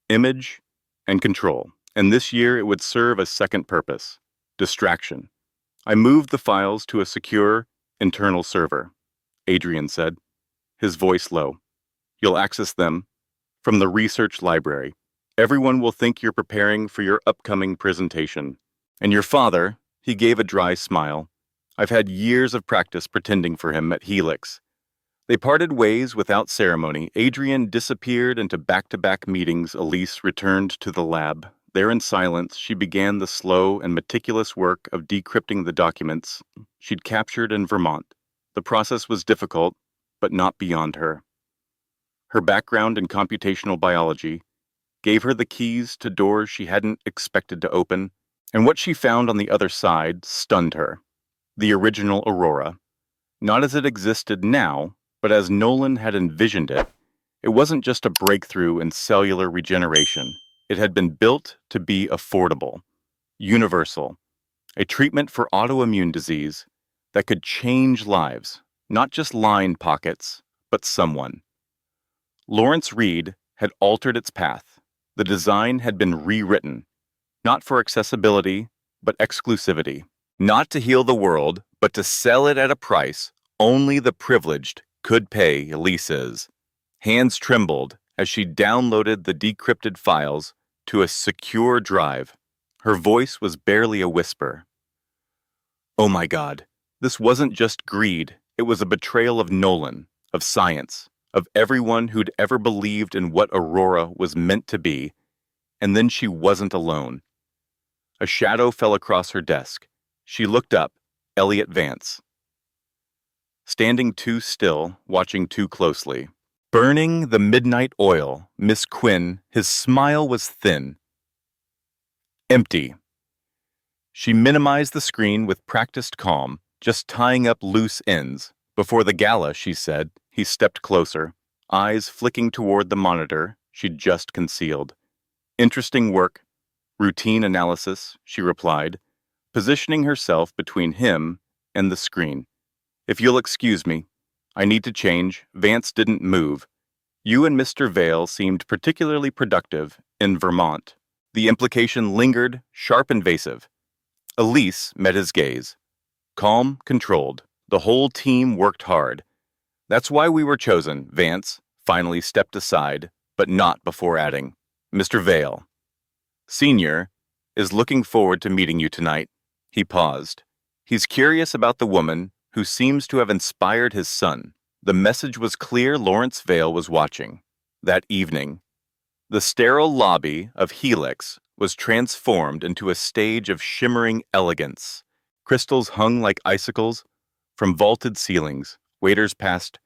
image, and control. And this year it would serve a second purpose: distraction. "I moved the files to a secure, internal server," Adrian said, his voice low. "You'll access them from the research library. Everyone will think you're preparing for your upcoming presentation. And your father," he gave a dry smile. "I've had years of practice pretending for him at Helix." They parted ways without ceremony. Adrian disappeared into back-to-back meetings. Elise returned to the lab. There in silence, she began the slow and meticulous work of decrypting the documents she'd captured in Vermont. The process was difficult, but not beyond her. Her background in computational biology gave her the keys to doors she hadn't expected to open, and what she found on the other side stunned her. The original Aurora. Not as it existed now, but as Nolan had envisioned it. It wasn't just a breakthrough in cellular regeneration. It had been built to be affordable, universal, a treatment for autoimmune disease that could change lives, not just line pockets, but someone. Lawrence Reed had altered its path. The design had been rewritten, not for accessibility, but exclusivity. Not to heal the world, but to sell it at a price only the privileged could pay. Elise's hands trembled as she downloaded the decrypted files to a secure drive. Her voice was barely a whisper. "Oh my God, this wasn't just greed. It was a betrayal of Nolan, of science, of everyone who'd ever believed in what Aurora was meant to be." And then she wasn't alone. A shadow fell across her desk. She looked up. Elliot Vance, standing too still, watching too closely. Burning the midnight oil, Miss Quinn, his smile was thin, empty. She minimized the screen with practiced calm, just tying up loose ends. Before the Gala, she said. He stepped closer, eyes flicking toward the monitor she'd just concealed. "Interesting work. Routine analysis," she replied, positioning herself between him and the screen. "If you'll excuse me, I need to change." Vance didn't move. "You and Mr. Vale seemed particularly productive in Vermont." The implication lingered, sharp, invasive. Elise met his gaze. Calm, controlled. "The whole team worked hard. That's why we were chosen." Vance finally stepped aside, but not before adding, "Mr. Vale, Senior, is looking forward to meeting you tonight." He paused. "He's curious about the woman who seems to have inspired his son." The message was clear. Lawrence Vale was watching. That evening, the sterile lobby of Helix was transformed into a stage of shimmering elegance. Crystals hung like icicles from vaulted ceilings. Waiters passed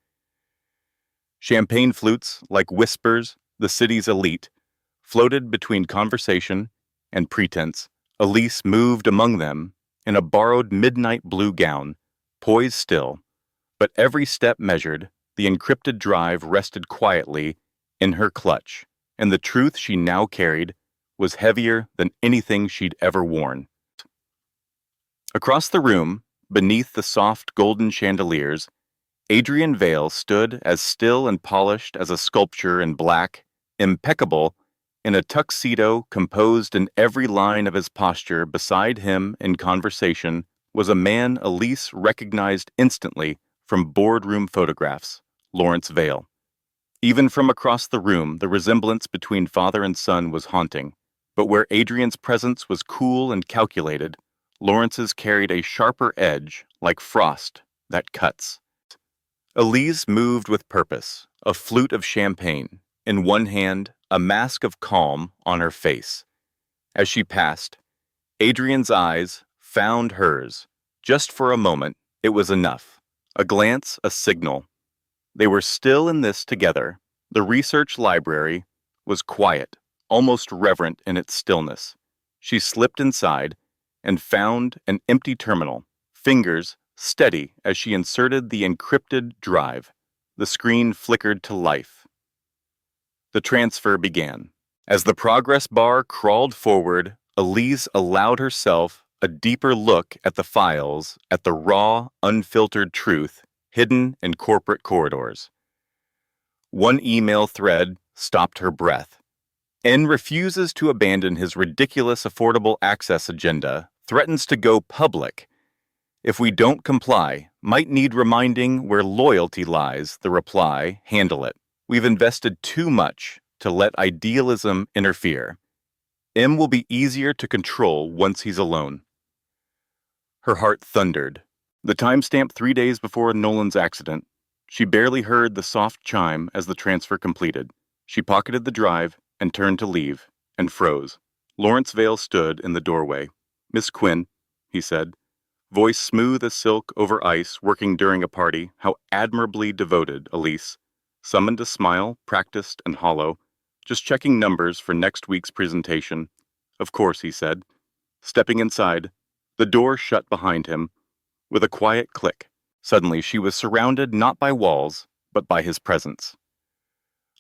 champagne flutes like whispers. The city's elite floated between conversation and pretense. Elise moved among them in a borrowed midnight blue gown, poised still, but every step measured. The encrypted drive rested quietly in her clutch, and the truth she now carried was heavier than anything she'd ever worn. Across the room, beneath the soft golden chandeliers, Adrian Vale stood as still and polished as a sculpture in black, impeccable, in a tuxedo composed in every line of his posture. Beside him, in conversation, was a man Elise recognized instantly from boardroom photographs: Lawrence Vale. Even from across the room, the resemblance between father and son was haunting. But where Adrian's presence was cool and calculated, Lawrence's carried a sharper edge, like frost that cuts. Elise moved with purpose, a flute of champagne in one hand, a mask of calm on her face. As she passed, Adrian's eyes found hers. Just for a moment, it was enough. A glance, a signal. They were still in this together. The research library was quiet, almost reverent in its stillness. She slipped inside and found an empty terminal, fingers steady as she inserted the encrypted drive. The screen flickered to life. The transfer began. As the progress bar crawled forward, Elise allowed herself a deeper look at the files, at the raw, unfiltered truth hidden in corporate corridors. One email thread stopped her breath. N refuses to abandon his ridiculous affordable access agenda, threatens to go public. If we don't comply, might need reminding where loyalty lies, the reply, handle it. We've invested too much to let idealism interfere. M will be easier to control once he's alone. Her heart thundered. The timestamp 3 days before Nolan's accident. She barely heard the soft chime as the transfer completed. She pocketed the drive and turned to leave, and froze. Lawrence Vale stood in the doorway. "Miss Quinn," he said, voice smooth as silk over ice, working during a party. How admirably devoted, Elise. Summoned a smile, practiced and hollow. "Just checking numbers for next week's presentation." "Of course," he said. Stepping inside, the door shut behind him with a quiet click. Suddenly she was surrounded not by walls, but by his presence.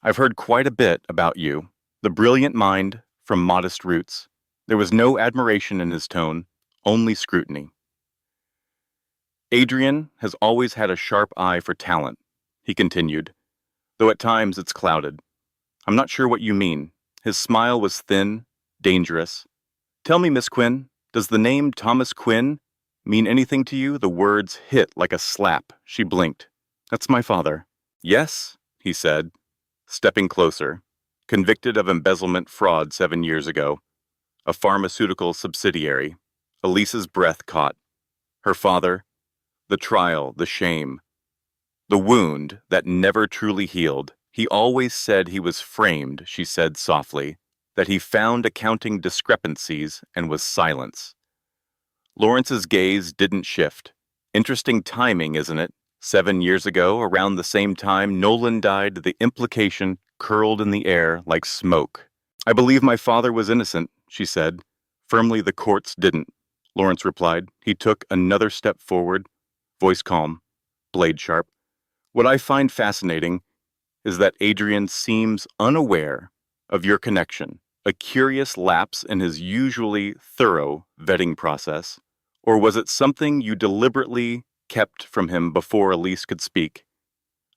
"I've heard quite a bit about you. The brilliant mind from modest roots." There was no admiration in his tone, only scrutiny. "Adrian has always had a sharp eye for talent," he continued, "though at times it's clouded. I'm not sure what you mean." His smile was thin, dangerous. "Tell me, Miss Quinn, does the name Thomas Quinn mean anything to you?" The words hit like a slap. She blinked. "That's my father." "Yes," he said, stepping closer. "Convicted of embezzlement fraud 7 years ago. A pharmaceutical subsidiary." Elise's breath caught. Her father, the trial, the shame, the wound that never truly healed. "He always said he was framed," she said softly, "that he found accounting discrepancies and was silence." Lawrence's gaze didn't shift. Interesting timing, isn't it? 7 years ago, around the same time Nolan died, the implication curled in the air like smoke. "I believe my father was innocent," she said. Firmly, "the courts didn't," Lawrence replied. He took another step forward, voice calm, blade sharp. "What I find fascinating is that Adrian seems unaware of your connection, a curious lapse in his usually thorough vetting process. Or was it something you deliberately kept from him before Elise could speak?"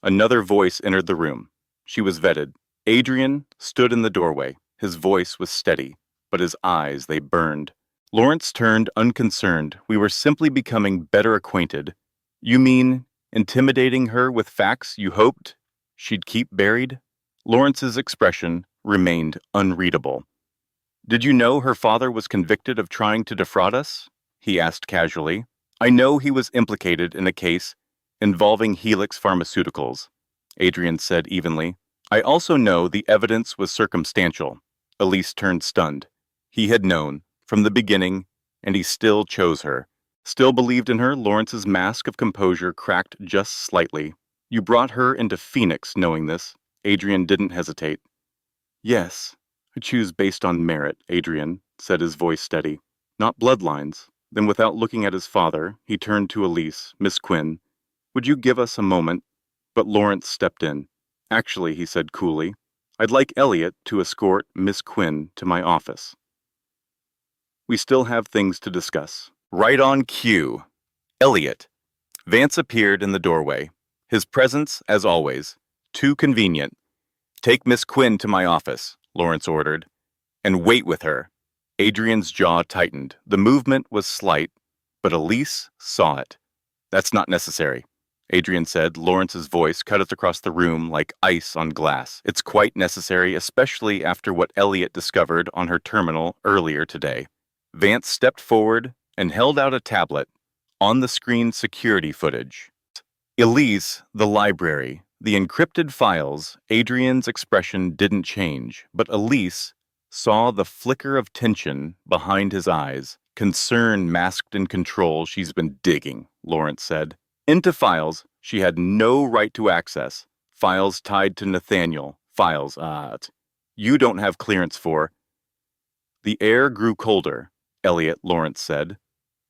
Another voice entered the room. She was vetted. Adrian stood in the doorway. His voice was steady, but his eyes, they burned. Lawrence turned unconcerned. "We were simply becoming better acquainted." "You mean intimidating her with facts you hoped she'd keep buried?" Lawrence's expression remained unreadable. "Did you know her father was convicted of trying to defraud us?" he asked casually. "I know he was implicated in a case involving Helix Pharmaceuticals," Adrian said evenly. "I also know the evidence was circumstantial." Elise turned stunned. He had known from the beginning, and he still chose her. Still believed in her. Lawrence's mask of composure cracked just slightly. "You brought her into Phoenix knowing this." Adrian didn't hesitate. "Yes, I choose based on merit," Adrian said, his voice steady. "Not bloodlines." Then, without looking at his father, he turned to Elise. "Miss Quinn, would you give us a moment?" But Lawrence stepped in. "Actually," he said coolly, "I'd like Elliot to escort Miss Quinn to my office. We still have things to discuss." Right on cue. Elliot. Vance appeared in the doorway. His presence, as always, too convenient. "Take Miss Quinn to my office," Lawrence ordered, "and wait with her." Adrian's jaw tightened. The movement was slight, but Elise saw it. "That's not necessary," Adrian said. Lawrence's voice cut it across the room like ice on glass. "It's quite necessary, especially after what Elliot discovered on her terminal earlier today." Vance stepped forward and held out a tablet. On the screen, security footage. Elise, the library, the encrypted files. Adrian's expression didn't change, but Elise saw the flicker of tension behind his eyes. Concern masked in control. She's been digging, Lawrence said. Into files she had no right to access. Files tied to Nathaniel. Files, you don't have clearance for. The air grew colder, Elliot, Lawrence said.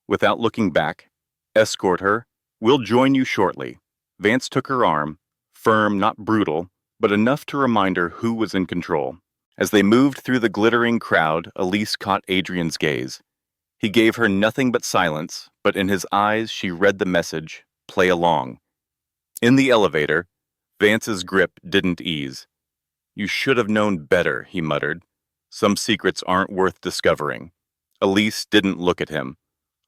Without looking back, escort her. We'll join you shortly. Vance took her arm, firm, not brutal, but enough to remind her who was in control. As they moved through the glittering crowd, Elise caught Adrian's gaze. He gave her nothing but silence, but in his eyes she read the message, play along. In the elevator, Vance's grip didn't ease. You should have known better, he muttered. Some secrets aren't worth discovering. Elise didn't look at him.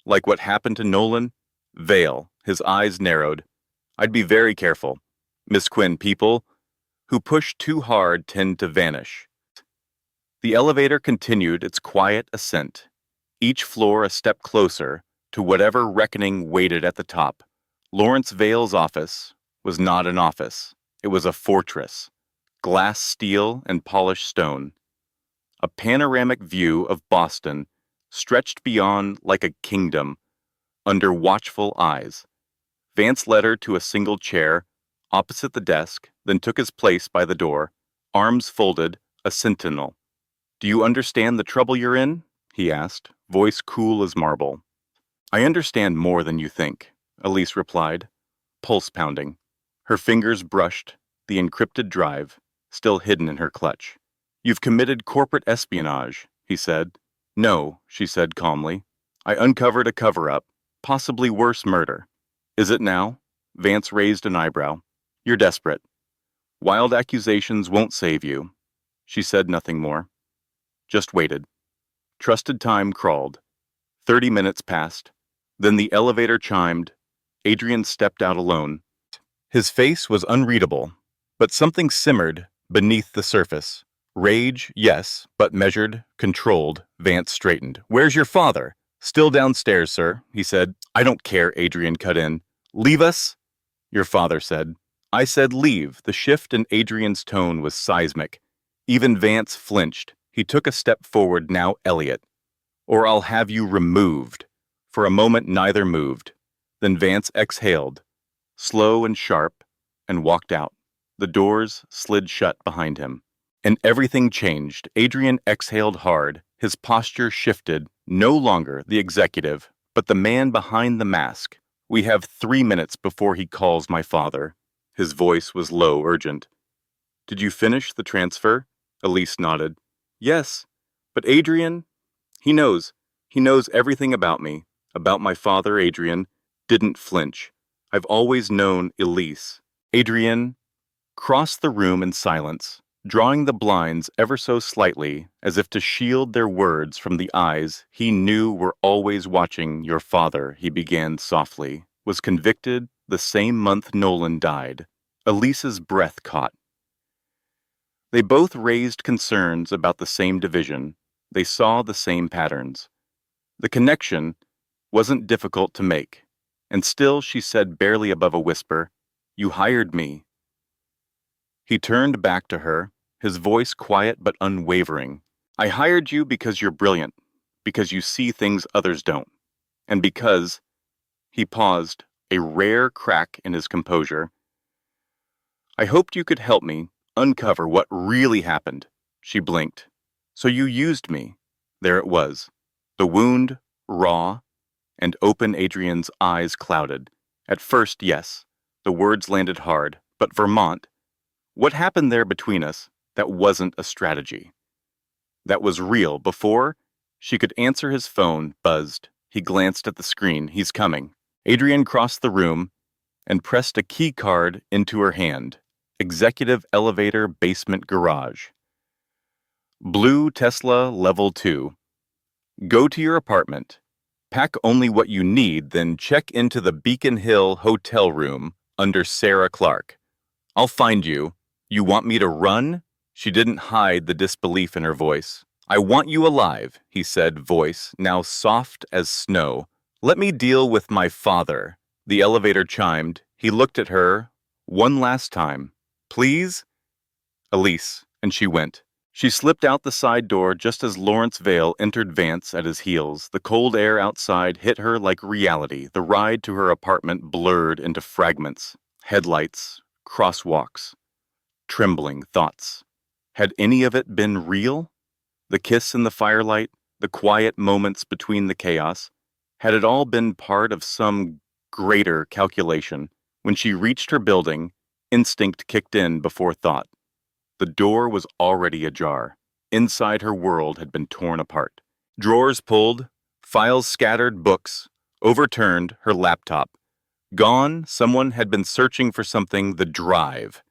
Like what happened to Nolan? Vale, his eyes narrowed. I'd be very careful. Miss Quinn, people who push too hard tend to vanish. The elevator continued its quiet ascent, each floor a step closer to whatever reckoning waited at the top. Lawrence Vale's office was not an office. It was a fortress, glass steel and polished stone. A panoramic view of Boston stretched beyond like a kingdom, under watchful eyes. Vance led her to a single chair opposite the desk, then took his place by the door, arms folded, a sentinel. Do you understand the trouble you're in? He asked, voice cool as marble. I understand more than you think, Elise replied, pulse pounding. Her fingers brushed the encrypted drive, still hidden in her clutch. You've committed corporate espionage, he said. No, she said calmly. I uncovered a cover-up, possibly worse murder. Is it now? Vance raised an eyebrow. You're desperate. Wild accusations won't save you. She said nothing more. Just waited. Trusted time crawled. 30 minutes passed. Then the elevator chimed. Adrian stepped out alone. His face was unreadable, but something simmered beneath the surface. Rage, yes, but measured, controlled. Vance straightened. Where's your father? Still downstairs, sir, he said. I don't care, Adrian cut in. Leave us? Your father said. I said leave. The shift in Adrian's tone was seismic. Even Vance flinched. He took a step forward, now Elliot. Or I'll have you removed. For a moment neither moved. Then Vance exhaled, slow and sharp, and walked out. The doors slid shut behind him. And everything changed. Adrian exhaled hard. His posture shifted. No longer the executive, but the man behind the mask. We have 3 minutes before he calls my father. His voice was low, urgent. Did you finish the transfer? Elise nodded. Yes, but Adrian, he knows. He knows everything about me, about my father. Adrian didn't flinch. I've always known Elise. Adrian crossed the room in silence, drawing the blinds ever so slightly, as if to shield their words from the eyes he knew were always watching. Your father, he began softly, was convicted the same month Nolan died. Elise's breath caught. They both raised concerns about the same division. They saw the same patterns. The connection wasn't difficult to make, and still she said barely above a whisper, You hired me. He turned back to her, his voice quiet but unwavering. I hired you because you're brilliant, because you see things others don't, and because, he paused, a rare crack in his composure. I hoped you could help me uncover what really happened. She blinked. So you used me. There it was. The wound, raw, and open. Adrian's eyes clouded. At first, yes. The words landed hard. But Vermont, what happened there between us that wasn't a strategy? That was real. Before she could answer, his phone buzzed. He glanced at the screen. He's coming. Adrian crossed the room and pressed a key card into her hand. Executive elevator basement garage. Blue Tesla level 2. Go to your apartment. Pack only what you need, then check into the Beacon Hill hotel room under Sarah Clark. I'll find you. You want me to run? She didn't hide the disbelief in her voice. I want you alive, he said, voice now soft as snow. Let me deal with my father. The elevator chimed. He looked at her one last time. Please? Elise, and she went. She slipped out the side door just as Lawrence Vale entered Vance at his heels. The cold air outside hit her like reality. The ride to her apartment blurred into fragments, headlights, crosswalks, trembling thoughts. Had any of it been real? The kiss in the firelight, the quiet moments between the chaos, had it all been part of some greater calculation? When she reached her building, instinct kicked in before thought. The door was already ajar. Inside, her world had been torn apart. Drawers pulled, files scattered, books overturned, her laptop. Gone, someone had been searching for something, the drive.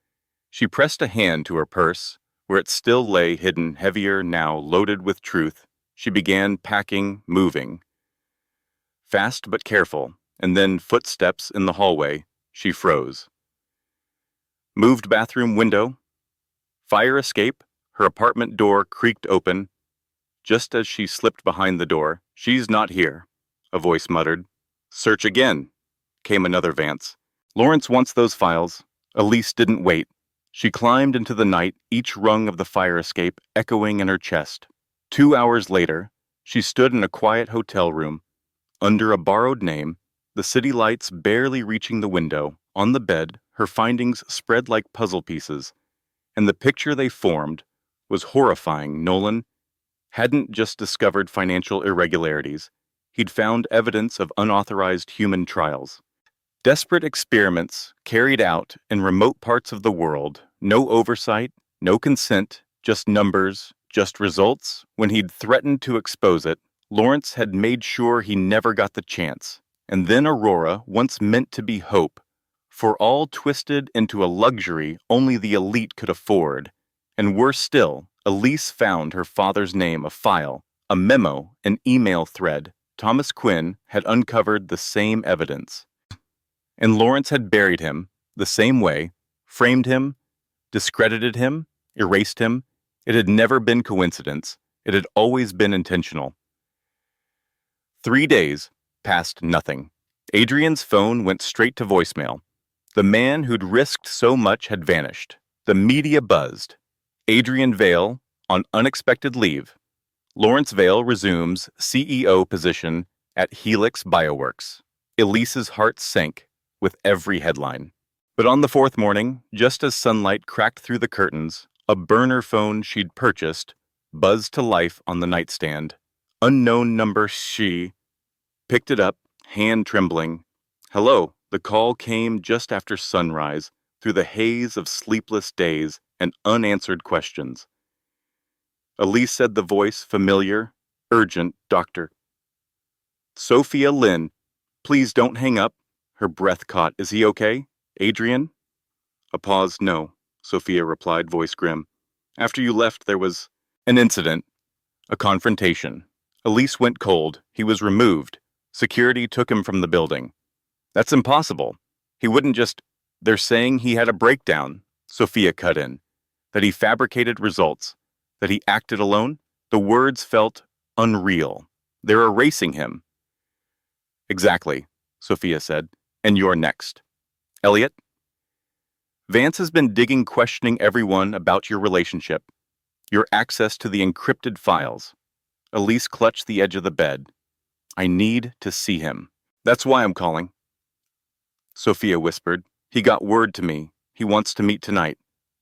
She pressed a hand to her purse, where it still lay hidden, heavier now, loaded with truth. She began packing, moving. Fast but careful, and then footsteps in the hallway. She froze. Moved bathroom window. Fire escape. Her apartment door creaked open. Just as she slipped behind the door, "She's not here," a voice muttered. "Search again," came another Vance. "Lawrence wants those files." Elise didn't wait. She climbed into the night, each rung of the fire escape echoing in her chest. 2 hours later, she stood in a quiet hotel room, under a borrowed name, the city lights barely reaching the window. On the bed, her findings spread like puzzle pieces, and the picture they formed was horrifying. Nolan hadn't just discovered financial irregularities, he'd found evidence of unauthorized human trials. Desperate experiments carried out in remote parts of the world, no oversight, no consent, just numbers, just results. When he'd threatened to expose it, Lawrence had made sure he never got the chance. And then Aurora, once meant to be hope, for all twisted into a luxury only the elite could afford. And worse still, Elise found her father's name, a file, a memo, an email thread. Thomas Quinn had uncovered the same evidence. And Lawrence had buried him the same way, framed him, discredited him, erased him. It had never been coincidence. It had always been intentional. 3 days passed nothing. Adrian's phone went straight to voicemail. The man who'd risked so much had vanished. The media buzzed. Adrian Vale on unexpected leave. Lawrence Vale resumes CEO position at Helix Bioworks. Elise's heart sank with every headline. But on the fourth morning, just as sunlight cracked through the curtains, a burner phone she'd purchased buzzed to life on the nightstand. Unknown number. She picked it up, hand trembling. "Hello." The call came just after sunrise, through the haze of sleepless days and unanswered questions. Elise said, the voice familiar, urgent. "Doctor Sophia Lynn, please don't hang up." Her breath caught. "Is he okay? Adrian?" A pause. "No," Sophia replied, voice grim. "After you left, there was an incident, a confrontation." Elise went cold. "He was removed. Security took him from the building." "That's impossible. He wouldn't just—" "They're saying he had a breakdown," Sophia cut in. "That he fabricated results. That he acted alone." The words felt unreal. "They're erasing him." "Exactly," Sophia said. "And you're next." "Elliot?" "Vance has been digging, questioning everyone about your relationship, your access to the encrypted files." Elise clutched the edge of the bed. "I need to see him. That's why I'm calling." Sophia whispered. "He got word to me. He wants to meet tonight.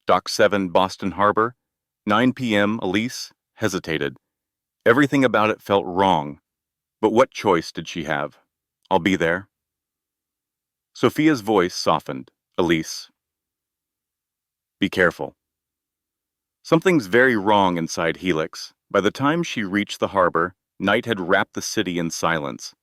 Dock 7, Boston Harbor, 9 p.m. Elise hesitated. Everything about it felt wrong. But what choice did she have? "I'll be there." Sophia's voice softened. "Elise, be careful. Something's very wrong inside Helix." By the time she reached the harbor, night had wrapped the city in silence.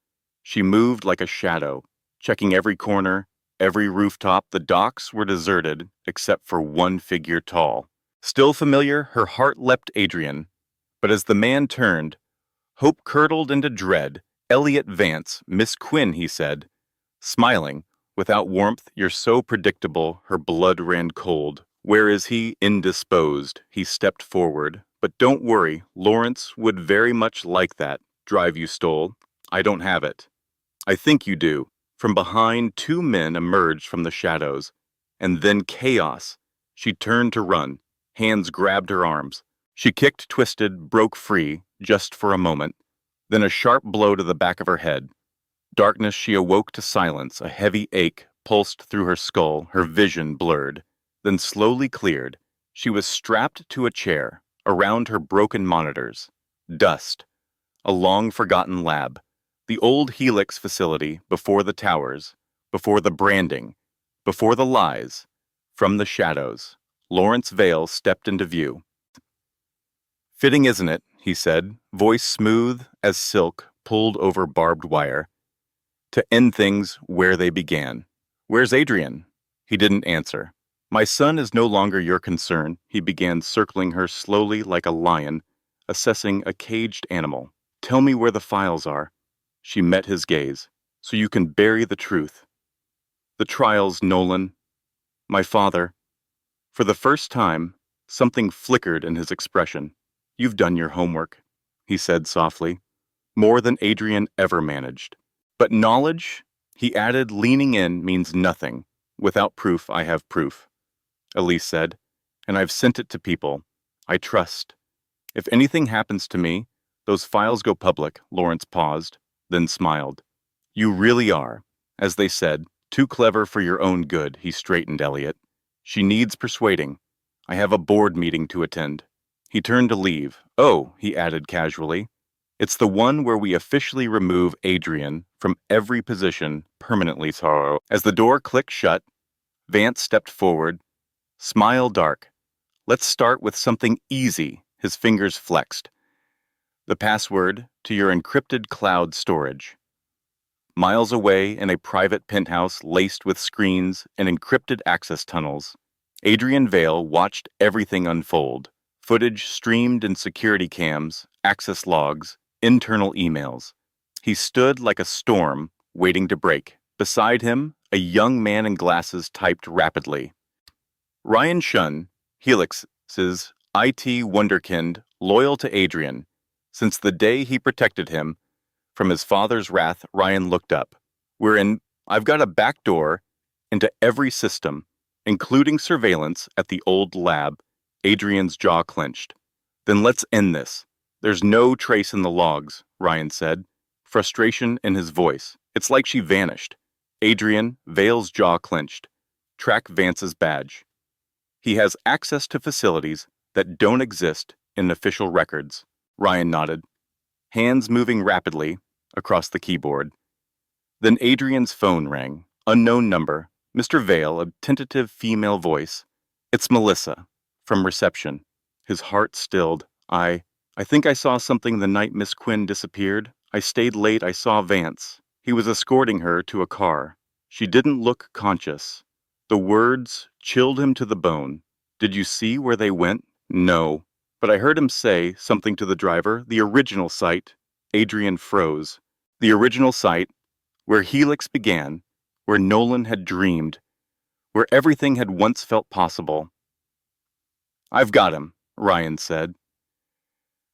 She moved like a shadow, checking every corner, every rooftop. The docks were deserted, except for one figure tall. Still familiar, her heart leapt. Adrian. But as the man turned, hope curdled into dread. "Elliot Vance, Miss Quinn," he said, smiling, without warmth. "You're so predictable." Her blood ran cold. "Where is he?" Indisposed, he stepped forward. "But don't worry, Lawrence would very much like that drive you stole. I don't have it." "I think you do." From behind, 2 men emerged from the shadows. And then chaos. She turned to run. Hands grabbed her arms. She kicked, twisted, broke free, just for a moment, then a sharp blow to the back of her head. Darkness, she awoke to silence, a heavy ache pulsed through her skull, her vision blurred, then slowly cleared. She was strapped to a chair, around her broken monitors. Dust. A long-forgotten lab. The old Helix facility before the towers, before the branding, before the lies. From the shadows, Lawrence Vale stepped into view. "Fitting, isn't it?" he said, voice smooth as silk pulled over barbed wire. "To end things where they began. Where's Adrian?" He didn't answer. "My son is no longer your concern," he began, circling her slowly like a lion, assessing a caged animal. "Tell me where the files are." She met his gaze. "So you can bury the truth." "The trials, Nolan. My father." For the first time, something flickered in his expression. "You've done your homework," he said softly. "More than Adrian ever managed. But knowledge," he added, leaning in, "means nothing. Without proof, I have proof," Elise said, "and I've sent it to people I trust. If anything happens to me, those files go public." Lawrence paused, then smiled. "You really are, as they said, too clever for your own good," he straightened Elliot. "She needs persuading. I have a board meeting to attend." He turned to leave. "Oh," he added casually, "it's the one where we officially remove Adrian from every position permanently." Sorrow. As the door clicked shut, Vance stepped forward, smile dark. "Let's start with something easy." His fingers flexed. "The password to your encrypted cloud storage." Miles away in a private penthouse laced with screens and encrypted access tunnels, Adrian Vale watched everything unfold. Footage streamed in security cams, access logs, internal emails. He stood like a storm, waiting to break. Beside him, a young man in glasses typed rapidly. Ryan Shun, Helix's IT wunderkind, loyal to Adrian. Since the day he protected him from his father's wrath, Ryan looked up. I've got a back door into every system, including surveillance at the old lab." Adrian's jaw clenched. "Then let's end this." "There's no trace in the logs," Ryan said, frustration in his voice. "It's like she vanished." Adrian, Vale's jaw clenched. "Track Vance's badge. He has access to facilities that don't exist in official records." Ryan nodded, hands moving rapidly across the keyboard. Then Adrian's phone rang. Unknown number. Mr. Vale, a tentative female voice. "It's Melissa, from reception." His heart stilled. I think I saw something the night Miss Quinn disappeared. I stayed late. I saw Vance. He was escorting her to a car. She didn't look conscious." The words chilled him to the bone. "Did you see where they went?" "No. But I heard him say something to the driver. The original site." Adrian froze. The original site, where Helix began, where Nolan had dreamed, where everything had once felt possible. "I've got him," Ryan said.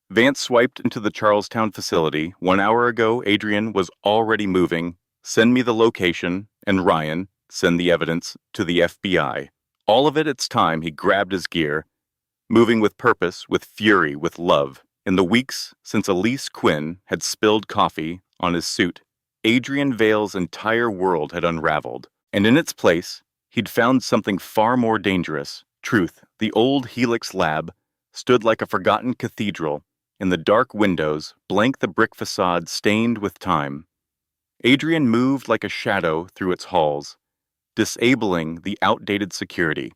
Vance swiped into the Charlestown facility. 1 hour ago, Adrian was already moving. "Send me the location," and Ryan, "Send the evidence to the FBI." All of it, it's time. He grabbed his gear, moving with purpose, with fury, with love. In the weeks since Elise Quinn had spilled coffee on his suit, Adrian Vale's entire world had unraveled. And in its place, he'd found something far more dangerous. Truth. The old Helix lab stood like a forgotten cathedral. In the dark windows, blank the brick facade stained with time. Adrian moved like a shadow through its halls, disabling the outdated security.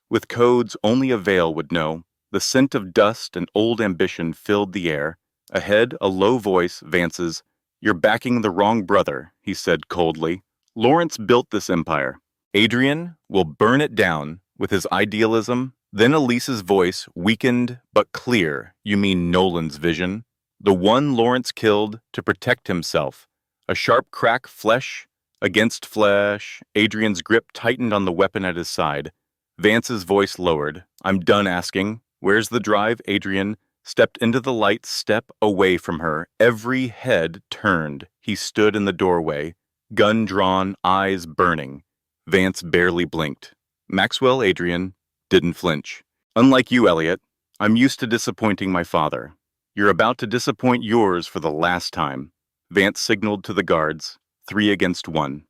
With codes only a Vale would know, the scent of dust and old ambition filled the air. Ahead, a low voice, Vance's. "You're backing the wrong brother," he said coldly. "Lawrence built this empire. Adrian will burn it down with his idealism." Then Elise's voice, weakened but clear. "You mean Nolan's vision? The one Lawrence killed to protect himself. A sharp crack, flesh against flesh." Adrian's grip tightened on the weapon at his side. Vance's voice lowered. "I'm done asking. Where's the drive?" Adrian stepped into the light, step away from her. Every head turned. He stood in the doorway, gun drawn, eyes burning. Vance barely blinked. Maxwell Adrian didn't flinch. "Unlike you, Elliot, I'm used to disappointing my father. You're about to disappoint yours for the last time. Vance signaled to the guards, 3 against 1.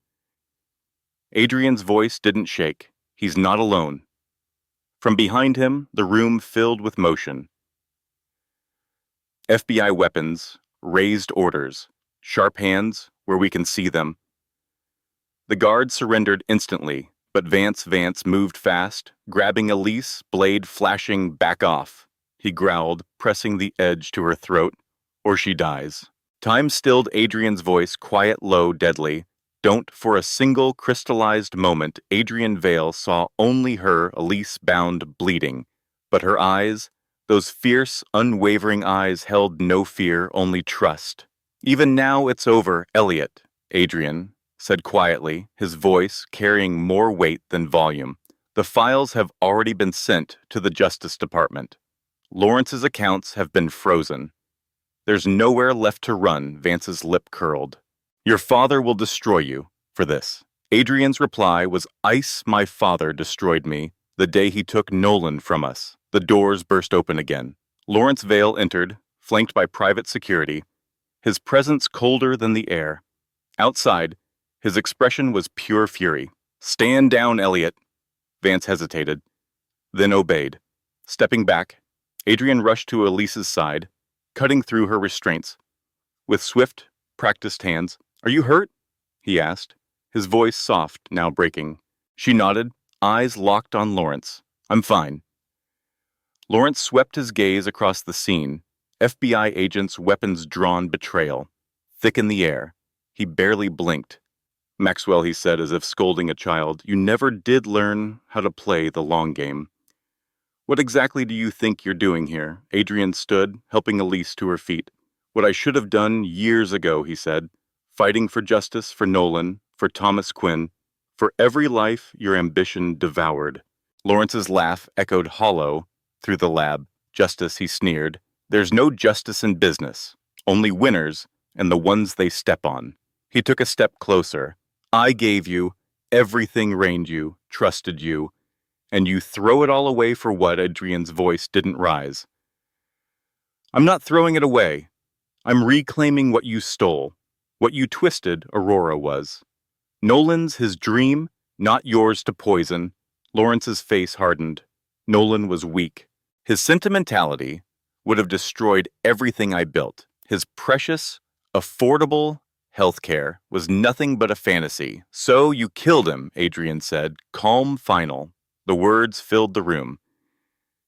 Adrian's voice didn't shake. He's not alone. From behind him, the room filled with motion. FBI weapons, raised orders, sharp hands where we can see them. The guard surrendered instantly, but Vance moved fast, grabbing Elise, blade flashing back off. He growled, pressing the edge to her throat, or she dies. Time stilled Adrian's voice, quiet, low, deadly. Don't for a single crystallized moment Adrian Vale saw only her, Elise, bound, bleeding. But her eyes, those fierce, unwavering eyes, held no fear, only trust. Even now it's over, Elliot, Adrian said quietly, his voice carrying more weight than volume. The files have already been sent to the Justice Department. Lawrence's accounts have been frozen. There's nowhere left to run, Vance's lip curled. Your father will destroy you for this. Adrian's reply was, ice, my father destroyed me the day he took Nolan from us. The doors burst open again. Lawrence Vale entered, flanked by private security, his presence colder than the air. Outside, his expression was pure fury. Stand down, Elliot. Vance hesitated, then obeyed. Stepping back, Adrian rushed to Elise's side, cutting through her restraints. With swift, practiced hands, are you hurt? He asked, his voice soft, now breaking. She nodded, eyes locked on Lawrence. I'm fine. Lawrence swept his gaze across the scene, FBI agents' weapons drawn betrayal, thick in the air. He barely blinked. Maxwell, he said, as if scolding a child, you never did learn how to play the long game. What exactly do you think you're doing here? Adrian stood, helping Elise to her feet. What I should have done years ago, he said, fighting for justice for Nolan, for Thomas Quinn, for every life your ambition devoured. Lawrence's laugh echoed hollow through the lab. Justice, he sneered. There's no justice in business, only winners and the ones they step on. He took a step closer. I gave you, everything reigned you, trusted you, and you throw it all away for what? Adrian's voice didn't rise. I'm not throwing it away. I'm reclaiming what you stole, what you twisted Aurora was. Nolan's his dream, not yours to poison. Lawrence's face hardened. Nolan was weak. His sentimentality would have destroyed everything I built. His precious, affordable healthcare was nothing but a fantasy. So you killed him, Adrian said, calm, final. The words filled the room.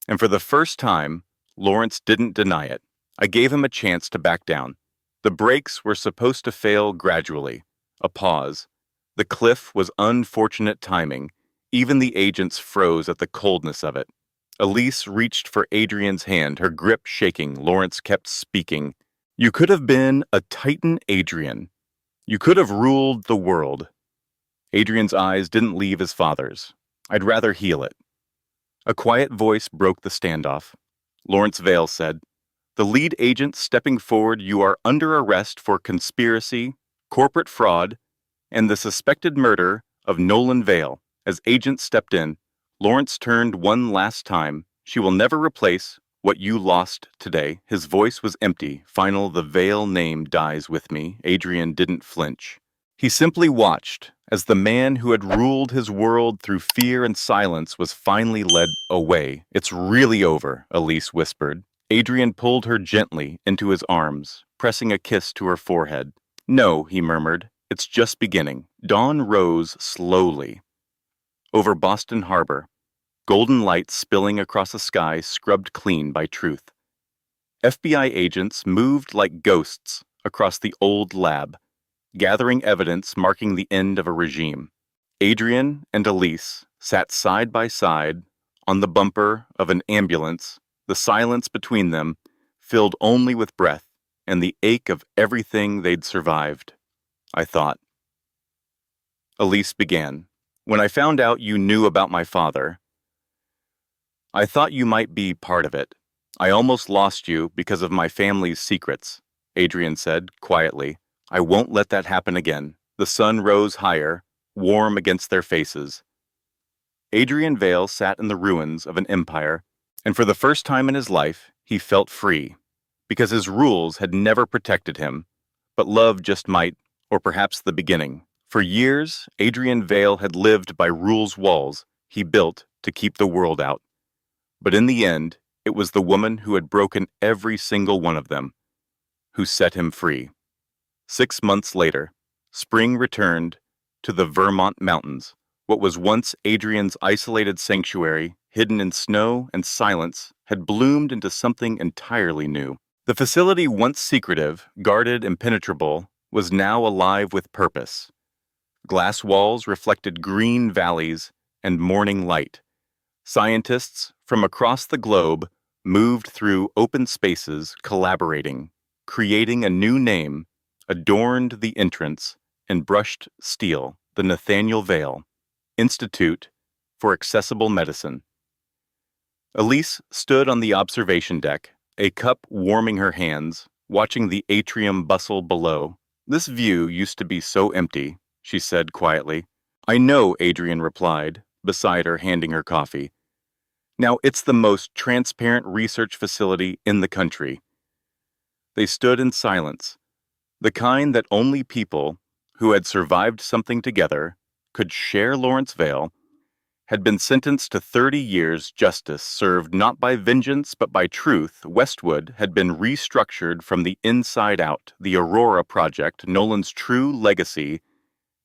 And for the first time, Lawrence didn't deny it. I gave him a chance to back down. The brakes were supposed to fail gradually. A pause. The cliff was unfortunate timing. Even the agents froze at the coldness of it. Elise reached for Adrian's hand, her grip shaking. Lawrence kept speaking. You could have been a Titan, Adrian. You could have ruled the world. Adrian's eyes didn't leave his father's. I'd rather heal it. A quiet voice broke the standoff. Lawrence Vale said, the lead agent stepping forward, you are under arrest for conspiracy, corporate fraud, and the suspected murder of Nolan Vale. As agent stepped in, Lawrence turned one last time. She will never replace what you lost today. His voice was empty. Final, the Vale name dies with me. Adrian didn't flinch. He simply watched as the man who had ruled his world through fear and silence was finally led away. It's really over, Elise whispered. Adrian pulled her gently into his arms, pressing a kiss to her forehead. No, he murmured. It's just beginning. Dawn rose slowly over Boston Harbor, golden light spilling across a sky scrubbed clean by truth. FBI agents moved like ghosts across the old lab, gathering evidence marking the end of a regime. Adrian and Elise sat side by side on the bumper of an ambulance, the silence between them filled only with breath and the ache of everything they'd survived. I thought. Elise began. When I found out you knew about my father, I thought you might be part of it. I almost lost you because of my family's secrets, Adrian said quietly. I won't let that happen again. The sun rose higher, warm against their faces. Adrian Vale sat in the ruins of an empire, And for the first time in his life, he felt free, because his rules had never protected him, but love just might, or perhaps the beginning. For years, Adrian Vale had lived by rules walls he built to keep the world out. But in the end, it was the woman who had broken every single one of them who set him free. 6 months later, spring returned to the Vermont mountains. What was once Adrian's isolated sanctuary, hidden in snow and silence, had bloomed into something entirely new. The facility, once secretive, guarded, impenetrable, was now alive with purpose. Glass walls reflected green valleys and morning light. Scientists from across the globe moved through open spaces, collaborating, creating a new name, adorned the entrance, and brushed steel, the Nathaniel Vale Institute for Accessible Medicine. Elise stood on the observation deck, a cup warming her hands, watching the atrium bustle below. "This view used to be so empty," she said quietly. "I know," Adrian replied, beside her, handing her coffee. "Now it's the most transparent research facility in the country." They stood in silence, the kind that only people who had survived something together could share. Lawrence Vale had been sentenced to 30 years, justice served not by vengeance but by truth. Westwood had been restructured from the inside out. The Aurora Project, Nolan's true legacy,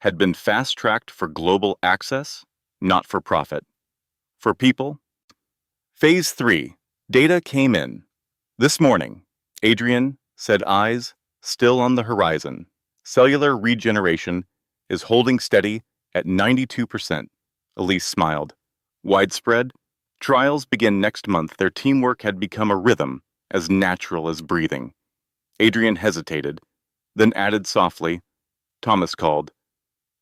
had been fast-tracked for global access, not for profit. For people. Phase 3. Data came in. This morning, Adrian said, eyes still on the horizon. Cellular regeneration is holding steady at 92%. Elise smiled. Widespread? Trials begin next month. Their teamwork had become a rhythm, as natural as breathing. Adrian hesitated, then added softly. Thomas called.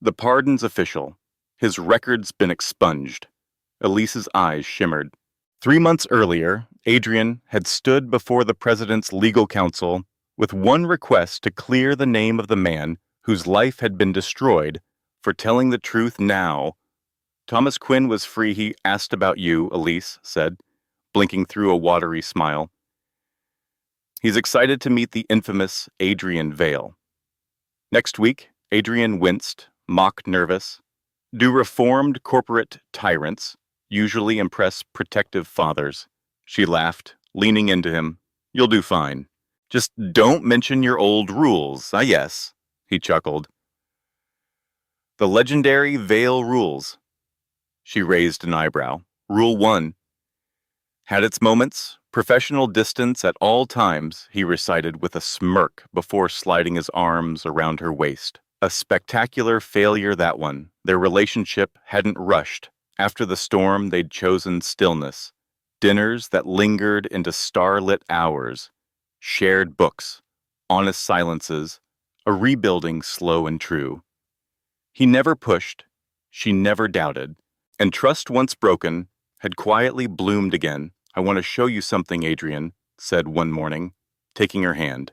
"The pardon's official. His record's been expunged." Elise's eyes shimmered. 3 months earlier, Adrian had stood before the president's legal counsel with one request to clear the name of the man whose life had been destroyed for telling the truth. Now, Thomas Quinn was free. "He asked about you," Elise said, blinking through a watery smile. "He's excited to meet the infamous Adrian Vale." Next week, Adrian winced, mock nervous. Do reformed corporate tyrants usually impress protective fathers? She laughed, leaning into him. "You'll do fine. Just don't mention your old rules." "Ah, yes," he chuckled. "The legendary Vale rules." She raised an eyebrow. "Rule 1 had its moments. Professional distance at all times," he recited with a smirk before sliding his arms around her waist. A spectacular failure, that one. Their relationship hadn't rushed. After the storm, they'd chosen stillness. Dinners that lingered into starlit hours. Shared books. Honest silences. A rebuilding slow and true. He never pushed. She never doubted. And trust once broken had quietly bloomed again. "I want to show you something," Adrian said one morning, taking her hand.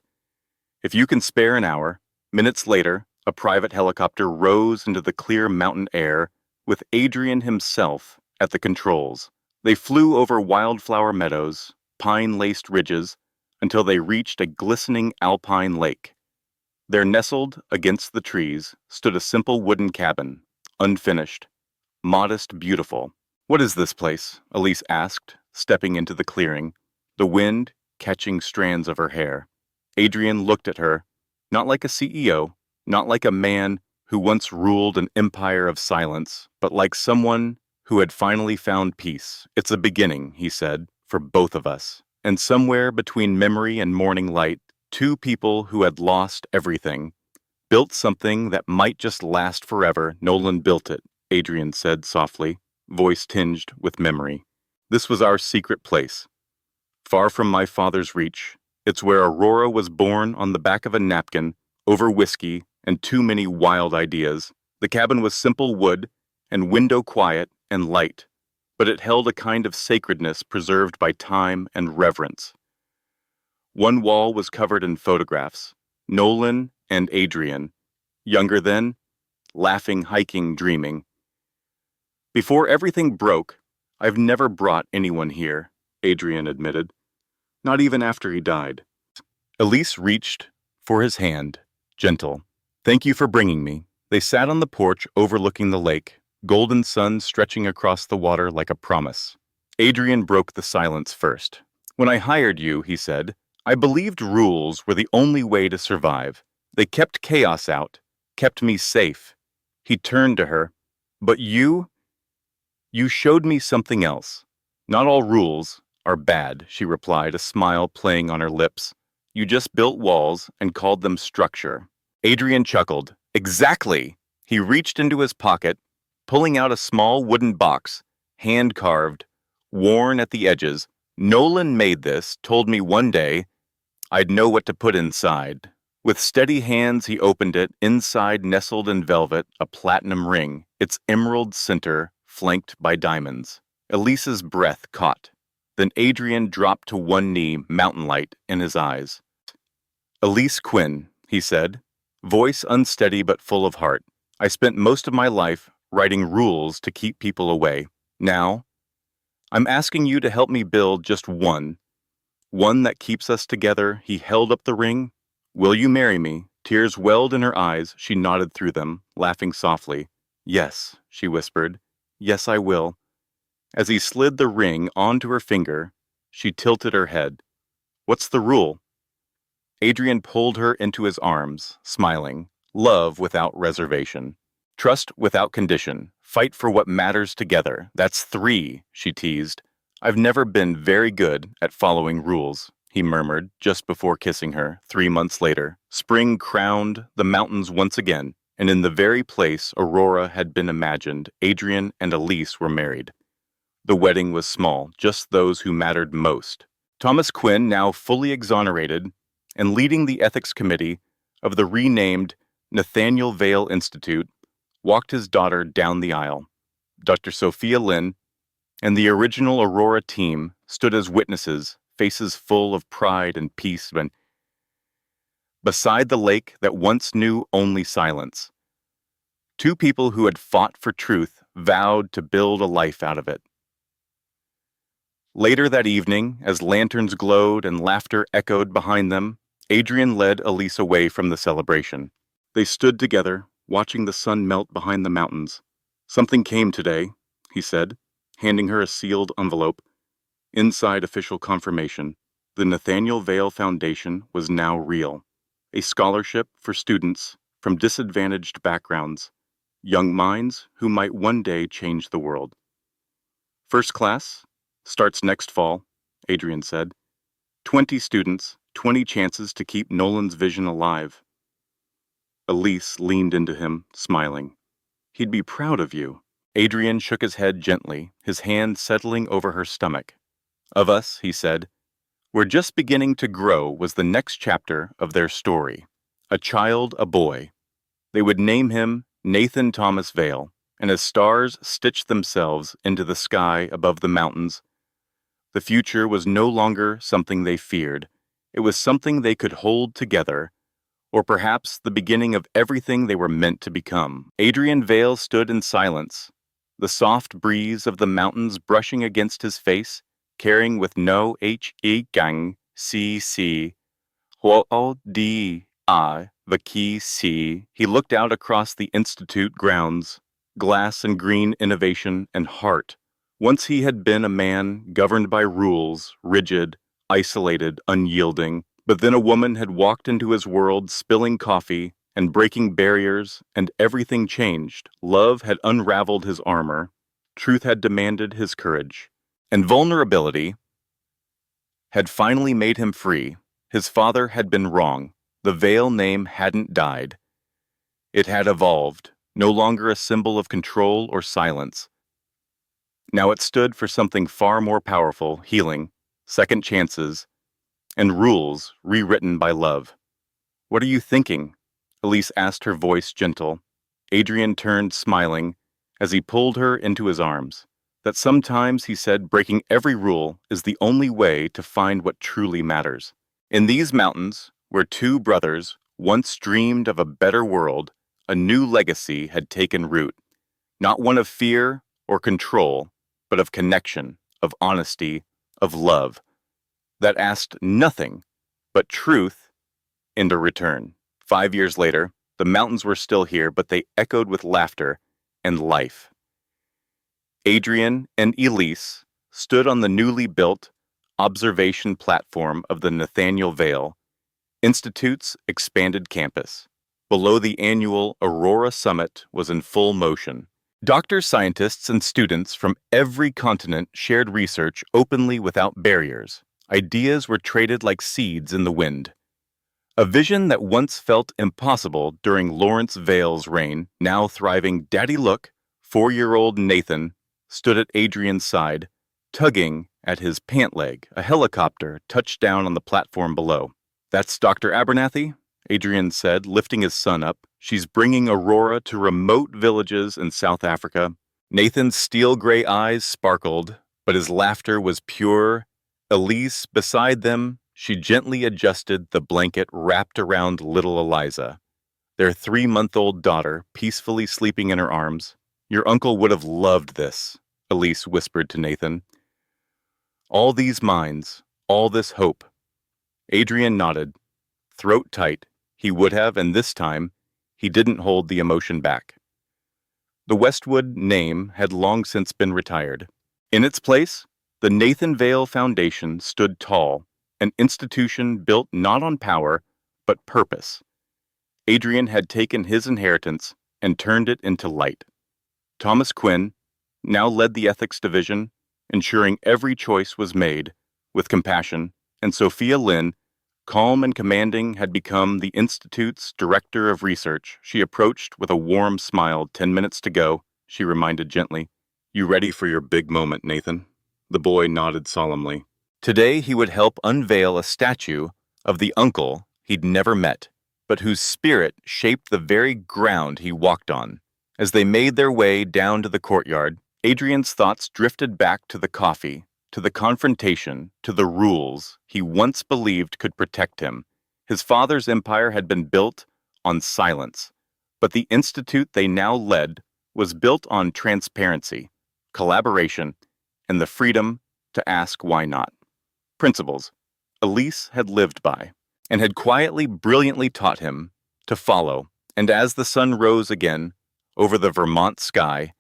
"If you can spare an hour." Minutes later, a private helicopter rose into the clear mountain air, with Adrian himself at the controls. They flew over wildflower meadows, pine-laced ridges, until they reached a glistening alpine lake. There, nestled against the trees, stood a simple wooden cabin, unfinished, modest, beautiful. "What is this place?" Elise asked, stepping into the clearing, the wind catching strands of her hair. Adrian looked at her, not like a CEO, not like a man who once ruled an empire of silence, but like someone who had finally found peace. "It's a beginning," he said, "for both of us." And somewhere between memory and morning light, two people who had lost everything built something that might just last forever. "Nolan built it," Adrian said softly, voice tinged with memory. "This was our secret place, far from my father's reach. It's where Aurora was born, on the back of a napkin, over whiskey and too many wild ideas. The cabin was simple wood and window quiet and light, but it held a kind of sacredness preserved by time and reverence. One wall was covered in photographs. Nolan and Adrian, younger then, laughing, hiking, dreaming. Before everything broke, I've never brought anyone here. Adrian admitted. Not even after he died. Elise reached for his hand, gentle. Thank you for bringing me. They sat on the porch overlooking the lake, golden sun stretching across the water like a promise. Adrian broke the silence first. When I hired you, he said, I believed rules were the only way to survive. They kept chaos out, kept me safe. He turned to her. But you showed me something else. Not all rules are bad, she replied, a smile playing on her lips. You just built walls and called them structure. Adrian chuckled. Exactly! He reached into his pocket, pulling out a small wooden box, hand-carved, worn at the edges. Nolan made this, told me one day I'd know what to put inside. With steady hands he opened it, inside nestled in velvet, a platinum ring, its emerald center flanked by diamonds. Elise's breath caught. Then Adrian dropped to one knee, mountain light in his eyes. Elise Quinn, he said, voice unsteady but full of heart. I spent most of my life writing rules to keep people away. Now, I'm asking you to help me build just one that keeps us together. He held up the ring. Will you marry me? Tears welled in her eyes. She nodded through them, laughing softly. Yes, she whispered. Yes, I will. As he slid the ring onto her finger, she tilted her head. What's the rule? Adrian pulled her into his arms, smiling. Love without reservation. Trust without condition. Fight for what matters together. That's 3, she teased. I've never been very good at following rules, he murmured just before kissing her. 3 months later, spring crowned the mountains once again, and in the very place Aurora had been imagined, Adrian and Elise were married. The wedding was small, just those who mattered most. Thomas Quinn, now fully exonerated, and leading the ethics committee of the renamed Nathaniel Vale Institute, walked his daughter down the aisle. Dr. Sophia Lynn and the original Aurora team stood as witnesses, faces full of pride and peace, when beside the lake that once knew only silence, 2 people who had fought for truth vowed to build a life out of it. Later that evening, as lanterns glowed and laughter echoed behind them, Adrian led Elise away from the celebration. They stood together, watching the sun melt behind the mountains. Something came today, he said, handing her a sealed envelope. Inside official confirmation, the Nathaniel Vale Foundation was now real. A scholarship for students from disadvantaged backgrounds, young minds who might one day change the world. First class starts next fall, Adrian said. 20 students, 20 chances to keep Nolan's vision alive. Elise leaned into him, smiling. He'd be proud of you. Adrian shook his head gently, his hand settling over her stomach. Of us, he said, we're just beginning to grow was the next chapter of their story. A child, a boy. They would name him Nathan Thomas Vale, and as stars stitched themselves into the sky above the mountains, the future was no longer something they feared. It was something they could hold together, or perhaps the beginning of everything they were meant to become. Adrian Vale stood in silence, the soft breeze of the mountains brushing against his face, carrying with no h-e-gang c-c ho-o-d-i the key c. He looked out across the institute grounds, glass and green innovation and heart. Once he had been a man governed by rules, rigid, isolated, unyielding, but then a woman had walked into his world, spilling coffee and breaking barriers, and everything changed. Love had unraveled his armor, truth had demanded his courage, and vulnerability had finally made him free. His father had been wrong. The Vale name hadn't died. It had evolved, no longer a symbol of control or silence. Now it stood for something far more powerful: healing, second chances, and rules rewritten by love. What are you thinking? Elise asked, her voice gentle. Adrian turned, smiling, as he pulled her into his arms. That sometimes, he said, breaking every rule is the only way to find what truly matters. In these mountains, where 2 brothers once dreamed of a better world, a new legacy had taken root. Not one of fear or control, but of connection, of honesty, of love, that asked nothing but truth in return. 5 years later, the mountains were still here, but they echoed with laughter and life. Adrian and Elise stood on the newly built observation platform of the Nathaniel Vale Institute's expanded campus. Below, the annual Aurora Summit was in full motion. Doctors, scientists, and students from every continent shared research openly without barriers. Ideas were traded like seeds in the wind. A vision that once felt impossible during Lawrence Vale's reign, now thriving. Daddy, look, 4-year-old Nathan stood at Adrian's side, tugging at his pant leg. A helicopter touched down on the platform below. That's Dr. Abernathy, Adrian said, lifting his son up. She's bringing Aurora to remote villages in South Africa. Nathan's steel-gray eyes sparkled, but his laughter was pure. Elise, beside them, she gently adjusted the blanket wrapped around little Eliza, their 3-month-old daughter, peacefully sleeping in her arms. Your uncle would have loved this, Elise whispered to Nathan. All these minds, all this hope. Adrian nodded, throat tight. He would have, and this time, he didn't hold the emotion back. The Westwood name had long since been retired. In its place, the Nathan Vale Foundation stood tall, an institution built not on power, but purpose. Adrian had taken his inheritance and turned it into light. Thomas Quinn now led the ethics division, ensuring every choice was made with compassion, and Sophia Lynn, calm and commanding, had become the Institute's director of research. She approached with a warm smile. 10 minutes to go, she reminded gently. You ready for your big moment, Nathan? The boy nodded solemnly. Today he would help unveil a statue of the uncle he'd never met, but whose spirit shaped the very ground he walked on. As they made their way down to the courtyard, Adrian's thoughts drifted back to the coffee, to the confrontation, to the rules he once believed could protect him. His father's empire had been built on silence, but the institute they now led was built on transparency, collaboration, and the freedom to ask why not. Principles Elise had lived by, and had quietly, brilliantly taught him to follow. And as the sun rose again over the Vermont sky,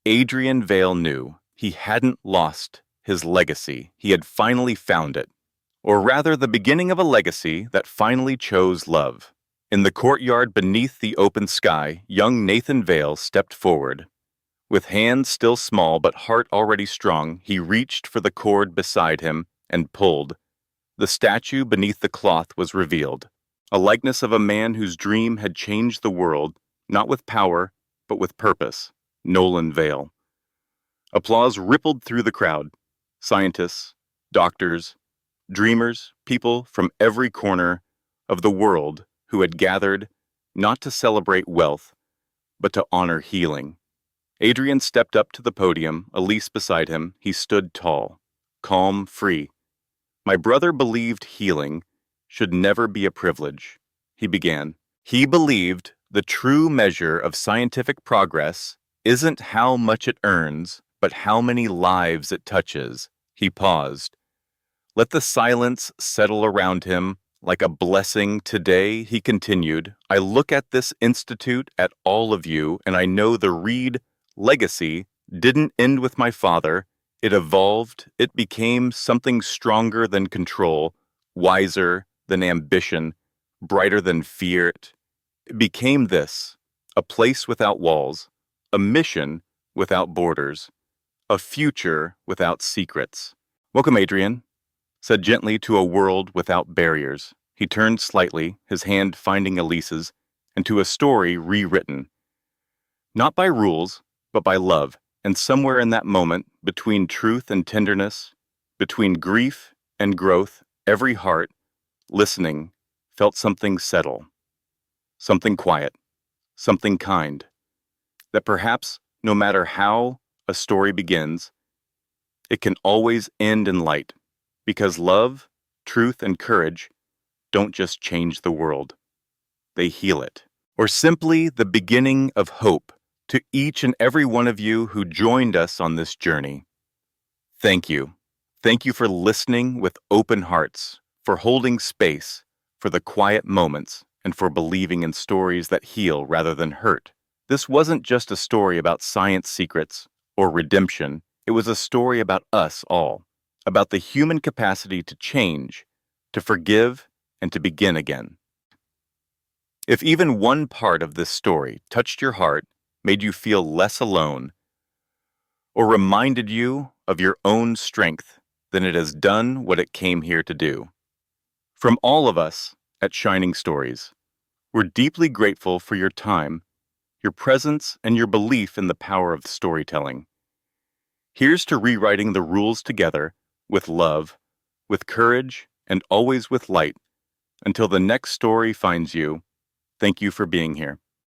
Adrian Vale knew he hadn't lost his legacy. He had finally found it. Or rather, the beginning of a legacy that finally chose love. In the courtyard beneath the open sky, young Nathan Vale stepped forward. With hands still small but heart already strong, he reached for the cord beside him and pulled. The statue beneath the cloth was revealed, a likeness of a man whose dream had changed the world, not with power, but with purpose. Nolan Vale. Applause rippled through the crowd. Scientists, doctors, dreamers, people from every corner of the world who had gathered not to celebrate wealth, but to honor healing. Adrian stepped up to the podium, Elise beside him. He stood tall, calm, free. My brother believed healing should never be a privilege, he began. He believed the true measure of scientific progress isn't how much it earns, but how many lives it touches. He paused. Let the silence settle around him like a blessing. Today, he continued, I look at this institute, at all of you, and I know the Reed legacy didn't end with my father. It evolved. It became something stronger than control, wiser than ambition, brighter than fear. It became this, a place without walls, a mission without borders, a future without secrets. Welcome, Adrian, said gently to a world without barriers. He turned slightly, his hand finding Elise's, and to a story rewritten. Not by rules, but by love. And somewhere in that moment, between truth and tenderness, between grief and growth, every heart, listening, felt something settle, something quiet, something kind, that perhaps no matter how a story begins, it can always end in light, because love, truth, and courage don't just change the world, they heal it. Or simply the beginning of hope to each and every one of you who joined us on this journey. Thank you. Thank you for listening with open hearts, for holding space, for the quiet moments, and for believing in stories that heal rather than hurt. This wasn't just a story about science secrets or redemption, it was a story about us all, about the human capacity to change, to forgive, and to begin again. If even one part of this story touched your heart, made you feel less alone, or reminded you of your own strength, then it has done what it came here to do. From all of us at Shining Stories, we're deeply grateful for your time, your presence, and your belief in the power of storytelling. Here's to rewriting the rules together, with love, with courage, and always with light. Until the next story finds you, thank you for being here.